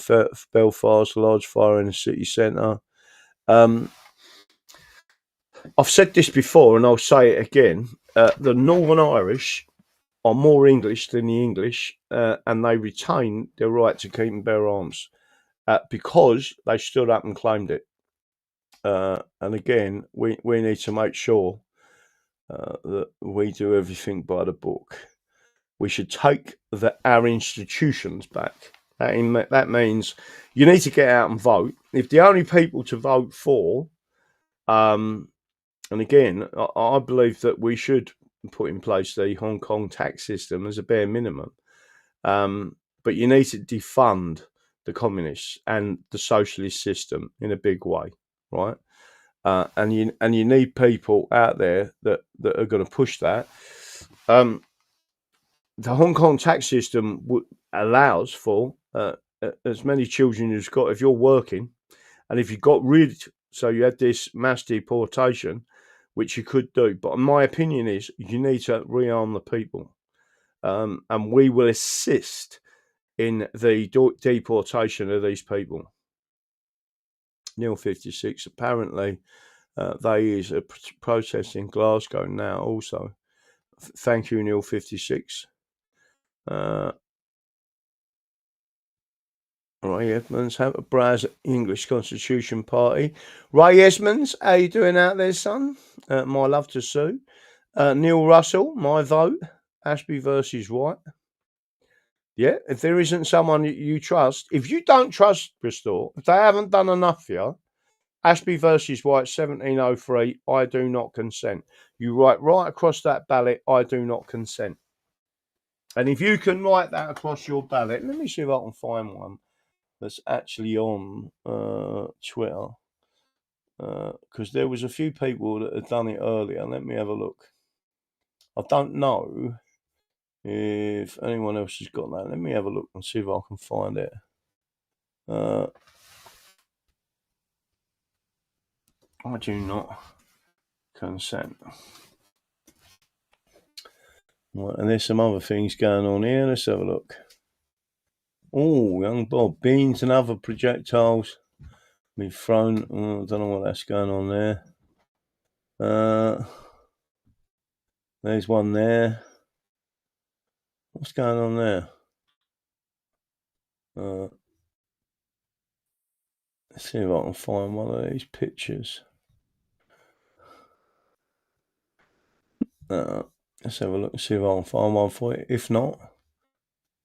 Belfast, large fire in the city centre. I've said this before and I'll say it again. The Northern Irish are more English than the English, and they retain their right to keep and bear arms because they stood up and claimed it. And again, we need to make sure that we do everything by the book. We should take our institutions back. That means you need to get out and vote. If the only people to vote for, and again, I believe that we should put in place the Hong Kong tax system as a bare minimum. But you need to defund the communists and the socialist system in a big way, right? And you need people out there that are going to push that. The Hong Kong tax system allows for as many children as you've got if you're working, and if you got rid, so you had this mass deportation, which you could do. But my opinion is you need to rearm the people, and we will assist in the deportation of these people. Neil 56, apparently there is a protest in Glasgow now also. Thank you, Neil 56. Ray Edmonds, have a browse English Constitution Party. Ray Edmonds, how you doing out there, son? My love to Sue. Neil Russell, my vote. Ashby versus White. Yeah, if there isn't someone you trust, if you don't trust Bristol, if they haven't done enough for you, Ashby versus White, 1703, I do not consent. You write right across that ballot, I do not consent. And if you can write that across your ballot, let me see if I can find one that's actually on Twitter. Because there was a few people that had done it earlier. Let me have a look. I don't know if anyone else has got that. Let me have a look and see if I can find it. I do not consent. Right, and there's some other things going on here. Let's have a look. Oh, young Bob, beans and other projectiles be thrown. I don't know what that's going on there. There's one there. What's going on there? Let's see if I can find one of these pictures. Let's have a look and see if I can find one for you. If not,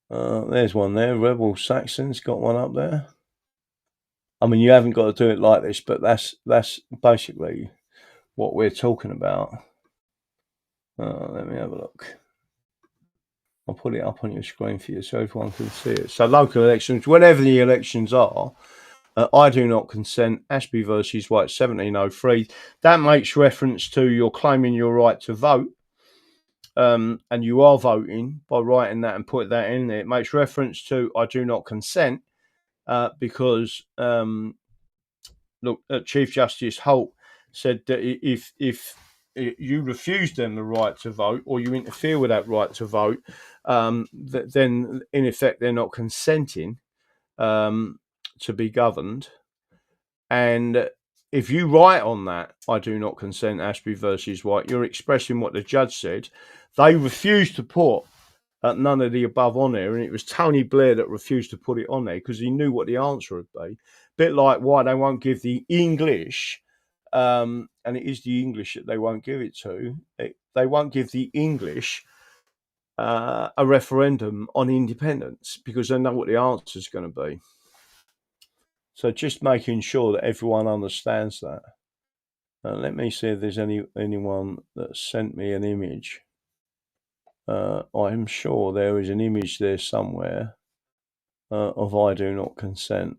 there's one there. Rebel Saxon's got one up there. I mean, you haven't got to do it like this, but that's basically what we're talking about. Let me have a look. I'll put it up on your screen for you so everyone can see it. So local elections, whenever the elections are, I do not consent. Ashby versus White, 1703. That makes reference to you're claiming your right to vote. And you are voting by writing that and put that in there. It makes reference to I do not consent because look, Chief Justice Holt said that if you refuse them the right to vote or you interfere with that right to vote, then in effect they're not consenting to be governed. And if you write on that, I do not consent, Ashby versus White, you're expressing what the judge said. They refused to put none of the above on there, and it was Tony Blair that refused to put it on there because he knew what the answer would be. Bit like why they won't give the English, and it is the English that they won't give it to. They won't give the English a referendum on independence because they know what the answer is going to be. So just making sure that everyone understands that. Let me see if there's anyone that sent me an image. I'm sure there is an image there somewhere of I do not consent.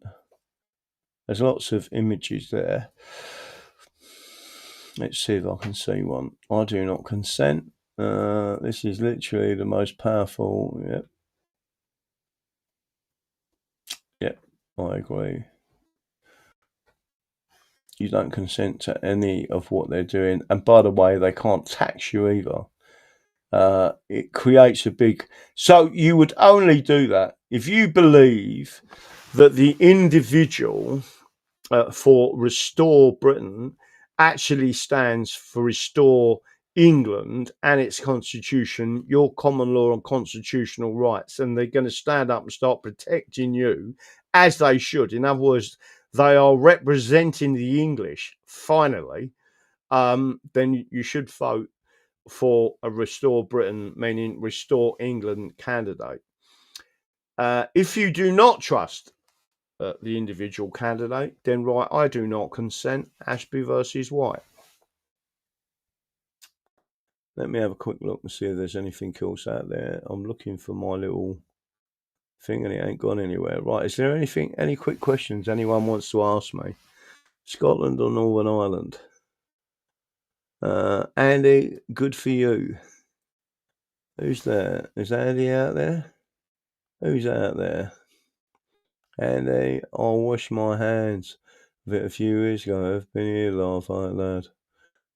There's lots of images there. Let's see if I can see one. I do not consent. This is literally the most powerful. Yep, I agree. You don't consent to any of what they're doing. And by the way, they can't tax you either. It creates a big... So you would only do that if you believe that the individual for Restore Britain actually stands for Restore England and its constitution, your common law and constitutional rights, and they're going to stand up and start protecting you as they should. In other words, they are representing the English, finally, then you should vote for a Restore Britain, meaning Restore England candidate. If you do not trust the individual candidate, then right, I do not consent. Ashby versus White. Let me have a quick look and see if there's anything else out there. I'm looking for my little thing and it ain't gone anywhere. Right, is there any quick questions anyone wants to ask me? Scotland or Northern Ireland? Andy, good for you. Who's there? Is Andy out there? Who's out there? Andy, I'll wash my hands of it a few years ago. I've been here, laugh out loud.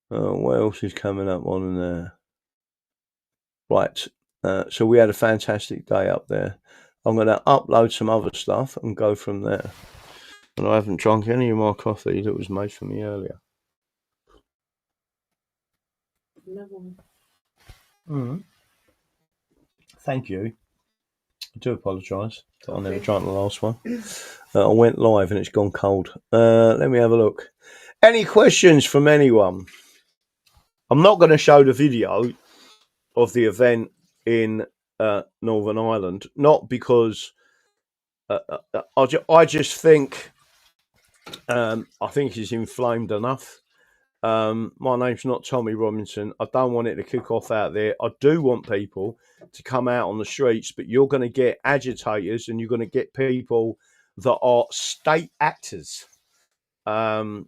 What else is coming up on there? Right, so we had a fantastic day up there. I'm going to upload some other stuff and go from there. And I haven't drunk any of my coffee that was made for me earlier. Thank you. I do apologise that I never drank the last one. I went live and it's gone cold. Let me have a look. Any questions from anyone? I'm not going to show the video of the event in Northern Ireland, not because I just think I think it's inflamed enough. My name's not Tommy Robinson. I don't want it to kick off out there. I do want people to come out on the streets, but you're going to get agitators and you're going to get people that are state actors. And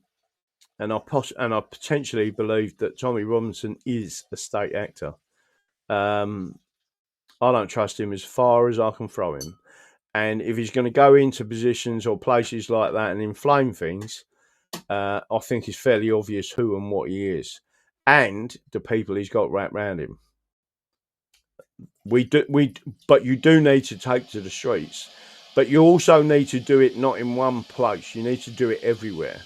I potentially believe that Tommy Robinson is a state actor. I don't trust him as far as I can throw him. And if he's going to go into positions or places like that and inflame things, I think it's fairly obvious who and what he is, and the people he's got wrapped around him. But you do need to take to the streets, but you also need to do it not in one place. You need to do it everywhere,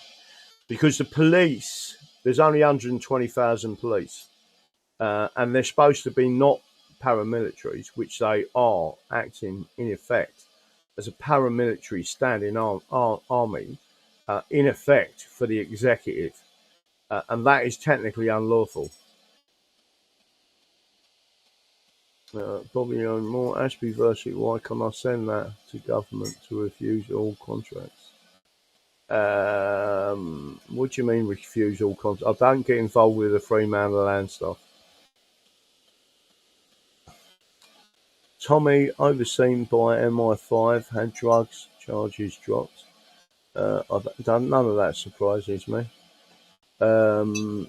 because the police, there's only 120,000 police, and they're supposed to be not paramilitaries, which they are acting in effect as a paramilitary standing army. In effect for the executive, and that is technically unlawful. Bobby more Ashby versus why can I send that to government to refuse all contracts? What do you mean refuse all contracts? I don't get involved with the free man of the land stuff. Tommy, overseen by MI5, had drugs charges dropped. None of that surprises me. All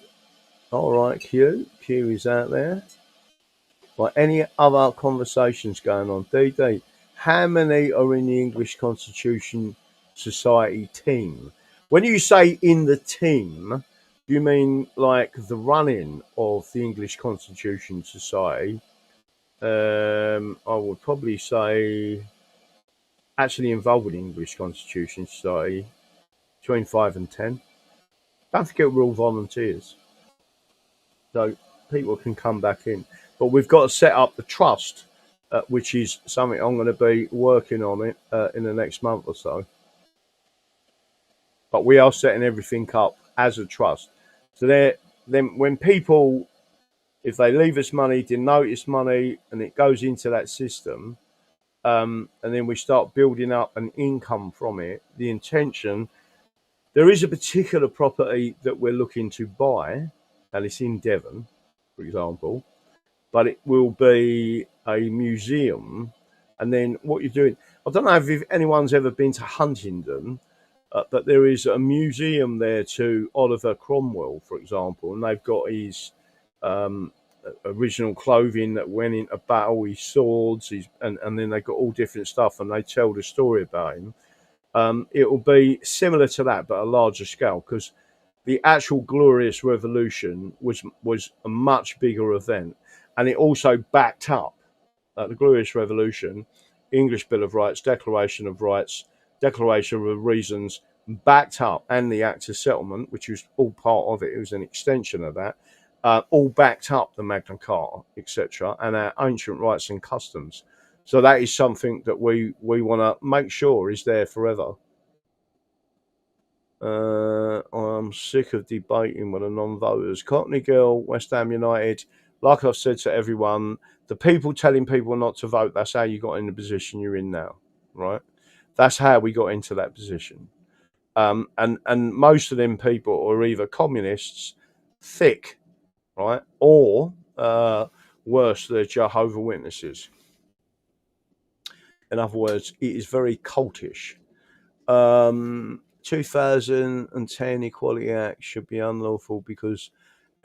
right, Q is out there. Like any other conversations going on? DD, how many are in the English Constitution Society team? When you say in the team, you mean like the running of the English Constitution Society? I would probably say actually involved with the English Constitution Society between 5 and 10. Don't forget we're all volunteers, so people can come back in. But we've got to set up the trust which is something I'm going to be working on it in the next month or so. But we are setting everything up as a trust. So then when people, if they leave us money, denote us money, and it goes into that system, and then we start building up an income from it, the intention, there is a particular property that we're looking to buy, and it's in Devon, for example, but it will be a museum. And then what you're doing, I don't know if anyone's ever been to Huntingdon, but there is a museum there to Oliver Cromwell, for example, and they've got his original clothing that went into battle, his swords, and then they've got all different stuff, and they tell the story about him. It will be similar to that, but a larger scale, because the actual Glorious Revolution was a much bigger event, and it also backed up the Glorious Revolution, English Bill of Rights, Declaration of Rights, Declaration of Reasons, backed up, and the Act of Settlement, which was all part of it. It was an extension of that. All backed up the Magna Carta, etc., and our ancient rights and customs. So that is something that we want to make sure is there forever. I'm sick of debating with the non-voters. Cockney Girl, West Ham United. Like I've said to everyone, the people telling people not to vote, that's how you got in the position you're in now, right? That's how we got into that position. And most of them people are either communists, thick, right, or worse, they're Jehovah's Witnesses. In other words, it is very cultish. 2010 Equality Act should be unlawful because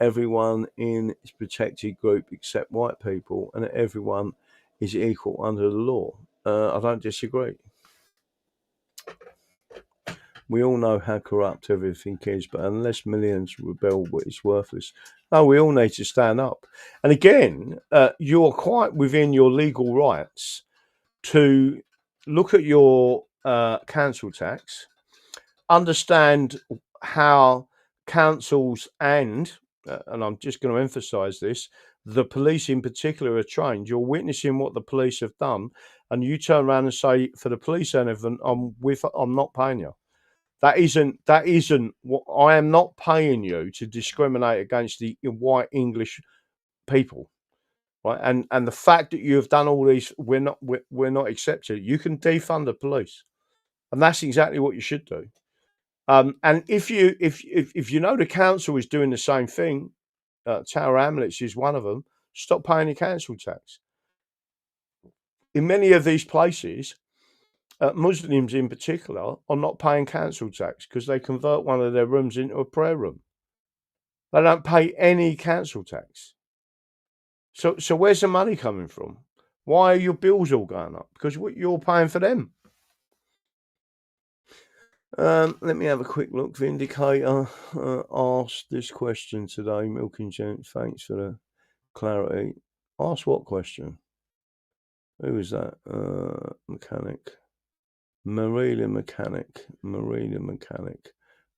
everyone in its protected group except white people, and everyone is equal under the law. I don't disagree. We all know how corrupt everything is, but unless millions rebel, it's worthless. No, we all need to stand up. And again, you're quite within your legal rights to look at your council tax, understand how councils and I'm just going to emphasise this, the police in particular are trained. You're witnessing what the police have done, and you turn around and say, for the police, I'm not paying you. That isn't what I am not paying you to discriminate against the white English people, right? And the fact that you have done all these, we're not accepted. You can defund the police, and that's exactly what you should do. And if you know the council is doing the same thing, Tower Hamlets is one of them. Stop paying your council tax. In many of these places, Muslims in particular are not paying council tax because they convert one of their rooms into a prayer room. They don't pay any council tax. So where's the money coming from? Why are your bills all going up? Because you're paying for them. Let me have a quick look. Vindicator asked this question today. Milking Gent, thanks for the clarity. Ask what question? Who was that? Mechanic. Marina Mechanic.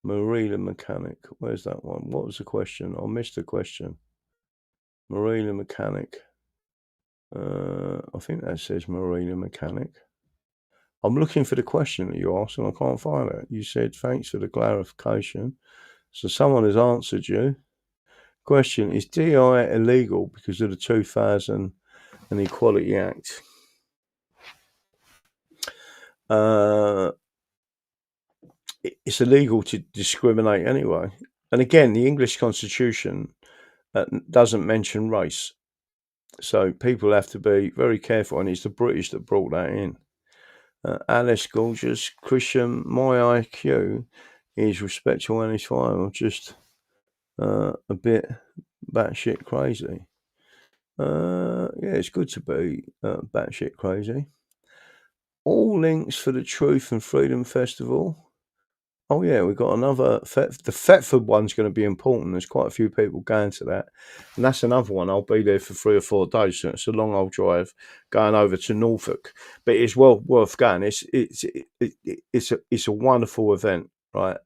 Where's that one? What was the question? I missed the question. Marina Mechanic. I think that says Marina Mechanic. I'm looking for the question that you asked and I can't find it. You said, thanks for the clarification. So someone has answered you. Question, is DI illegal because of the 2000 and Equality Act? It's illegal to discriminate anyway. And again, the English Constitution doesn't mention race. So people have to be very careful, and it's the British that brought that in. Alice Gorgeous, Christian, my IQ is respectable and it's fine. I'm just a bit batshit crazy. Yeah, it's good to be batshit crazy. All links for the Truth and Freedom Festival. Oh yeah, we've got another. The Thetford one's going to be important. There's quite a few people going to that, and that's another one. I'll be there for 3 or 4 days. So it's a long old drive going over to Norfolk, but it's well worth going. It's a wonderful event, right?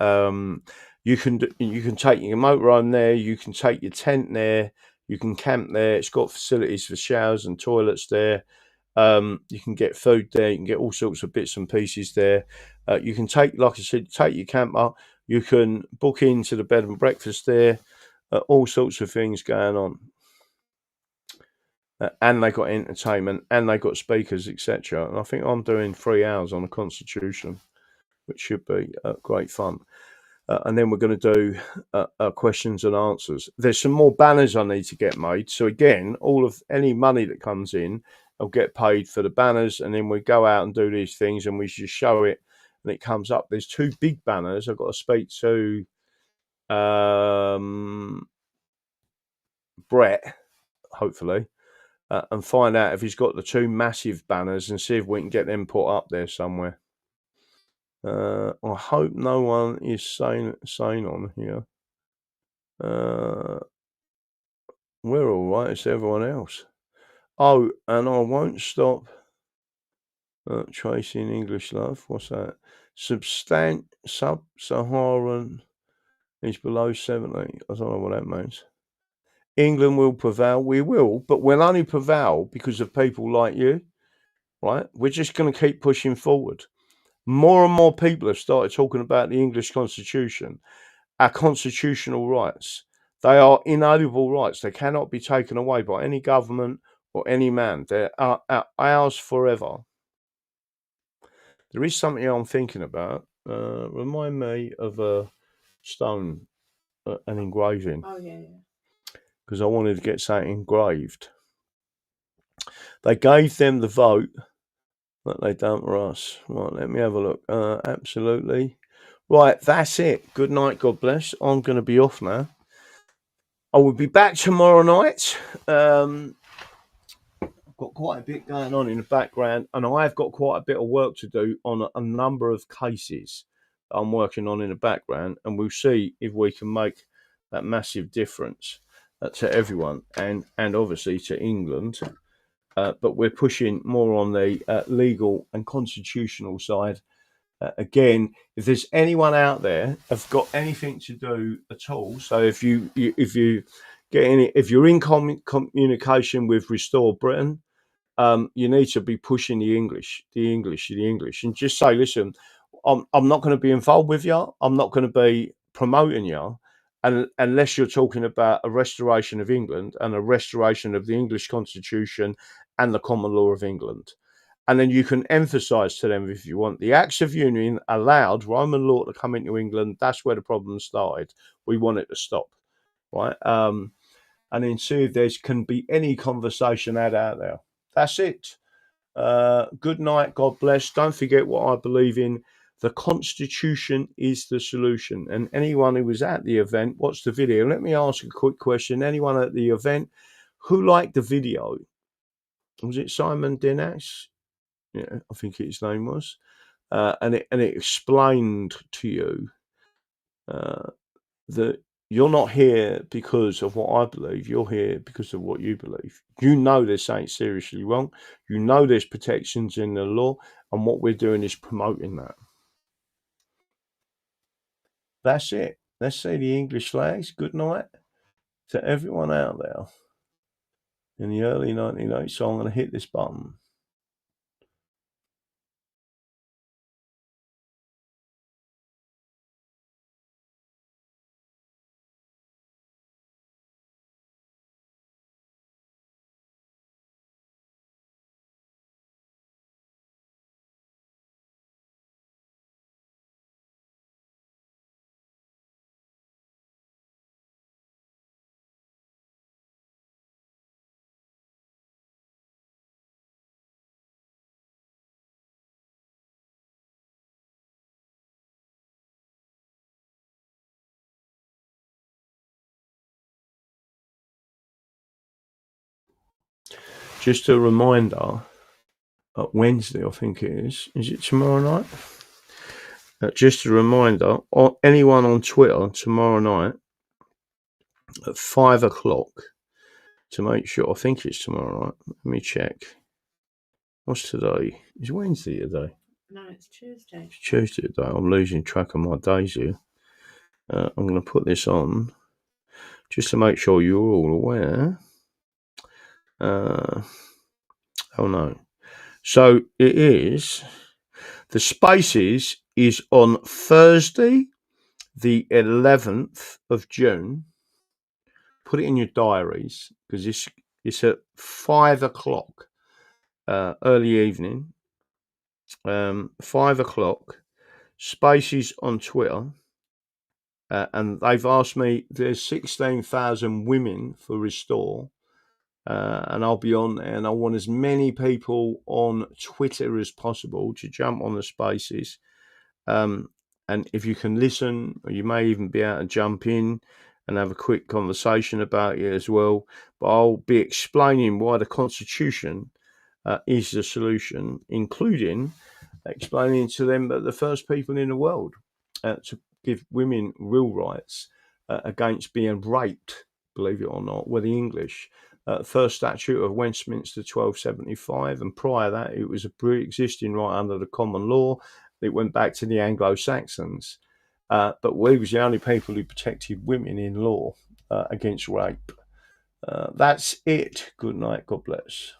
You can take your motorhome there. You can take your tent there. You can camp there. It's got facilities for showers and toilets there. You can get food there. You can get all sorts of bits and pieces there. You can take, like I said, take your camper. You can book into the bed and breakfast there. All sorts of things going on. And they got entertainment, and they got speakers, etc. And I think I'm doing 3 hours on the Constitution, which should be great fun. And then we're going to do questions and answers. There's some more banners I need to get made. So again, all of any money that comes in, I'll get paid for the banners, and then we go out and do these things, and we just show it, and it comes up. There's 2 big banners. I've got to speak to Brett, hopefully, and find out if he's got the 2 massive banners and see if we can get them put up there somewhere. I hope no one is sane on here. We're all right. It's everyone else. Oh, and I won't stop tracing English love. What's that? Sub-Saharan is below 70. I don't know what that means. England will prevail. We will, but we'll only prevail because of people like you, right? We're just going to keep pushing forward. More and more people have started talking about the English Constitution, our constitutional rights. They are inalienable rights. They cannot be taken away by any government or any man. They are ours forever. There is something I'm thinking about. Remind me of a stone, an engraving. Oh, yeah. Because I wanted to get something engraved. They gave them the vote, but they don't for us. Right, let me have a look. Absolutely. Right, that's it. Good night, God bless. I'm going to be off now. I will be back tomorrow night. I've got quite a bit going on in the background, and I've got quite a bit of work to do on a number of cases that I'm working on in the background, and we'll see if we can make that massive difference to everyone and obviously to England. But we're pushing more on the legal and constitutional side. Again, if there's anyone out there have got anything to do at all, so if you get any, if you're in communication with Restore Britain, you need to be pushing the English, and just say, listen, I'm not going to be involved with you. I'm not going to be promoting you, and unless you're talking about a restoration of England and a restoration of the English Constitution and the common law of England. And then you can emphasise to them, if you want, the Acts of Union allowed Roman law to come into England. That's where the problem started. We want it to stop, right? And then see if there can be any conversation out there. That's it. Good night. God bless. Don't forget what I believe in. The Constitution is the solution. And anyone who was at the event, watch the video. Let me ask a quick question. Anyone at the event who liked the video? Was it Simon Denash? Yeah, I think his name was, and it explained to you that you're not here because of what I believe. You're here because of what you believe. You know there's something seriously wrong. You know there's protections in the law, and what we're doing is promoting that. That's it. Let's say the English flags. Good night to everyone out there in the early 1980s. So I'm going to hit this button. Just a reminder, Wednesday, I think it is. Is it tomorrow night? Just a reminder, anyone on Twitter tomorrow night at 5 o'clock to make sure. I think it's tomorrow night. Let me check. What's today? Is Wednesday today? No, it's Tuesday. It's Tuesday today. I'm losing track of my days here. I'm going to put this on just to make sure you're all aware. Oh no. So it is. The Spaces is on Thursday, the 11th of June. Put it in your diaries because it's at 5 o'clock, early evening. 5 o'clock. Spaces on Twitter. And they've asked me, there's 16,000 women for Restore. And I'll be on there, and I want as many people on Twitter as possible to jump on the Spaces. And if you can listen, or you may even be able to jump in and have a quick conversation about it as well. But I'll be explaining why the Constitution is the solution, including explaining to them that the first people in the world to give women real rights against being raped, believe it or not, were the English. First Statute of Westminster 1275, and prior to that it was a pre-existing right under the common law. It went back to the Anglo-Saxons, but we was the only people who protected women in law against rape. That's it. Good night. God bless.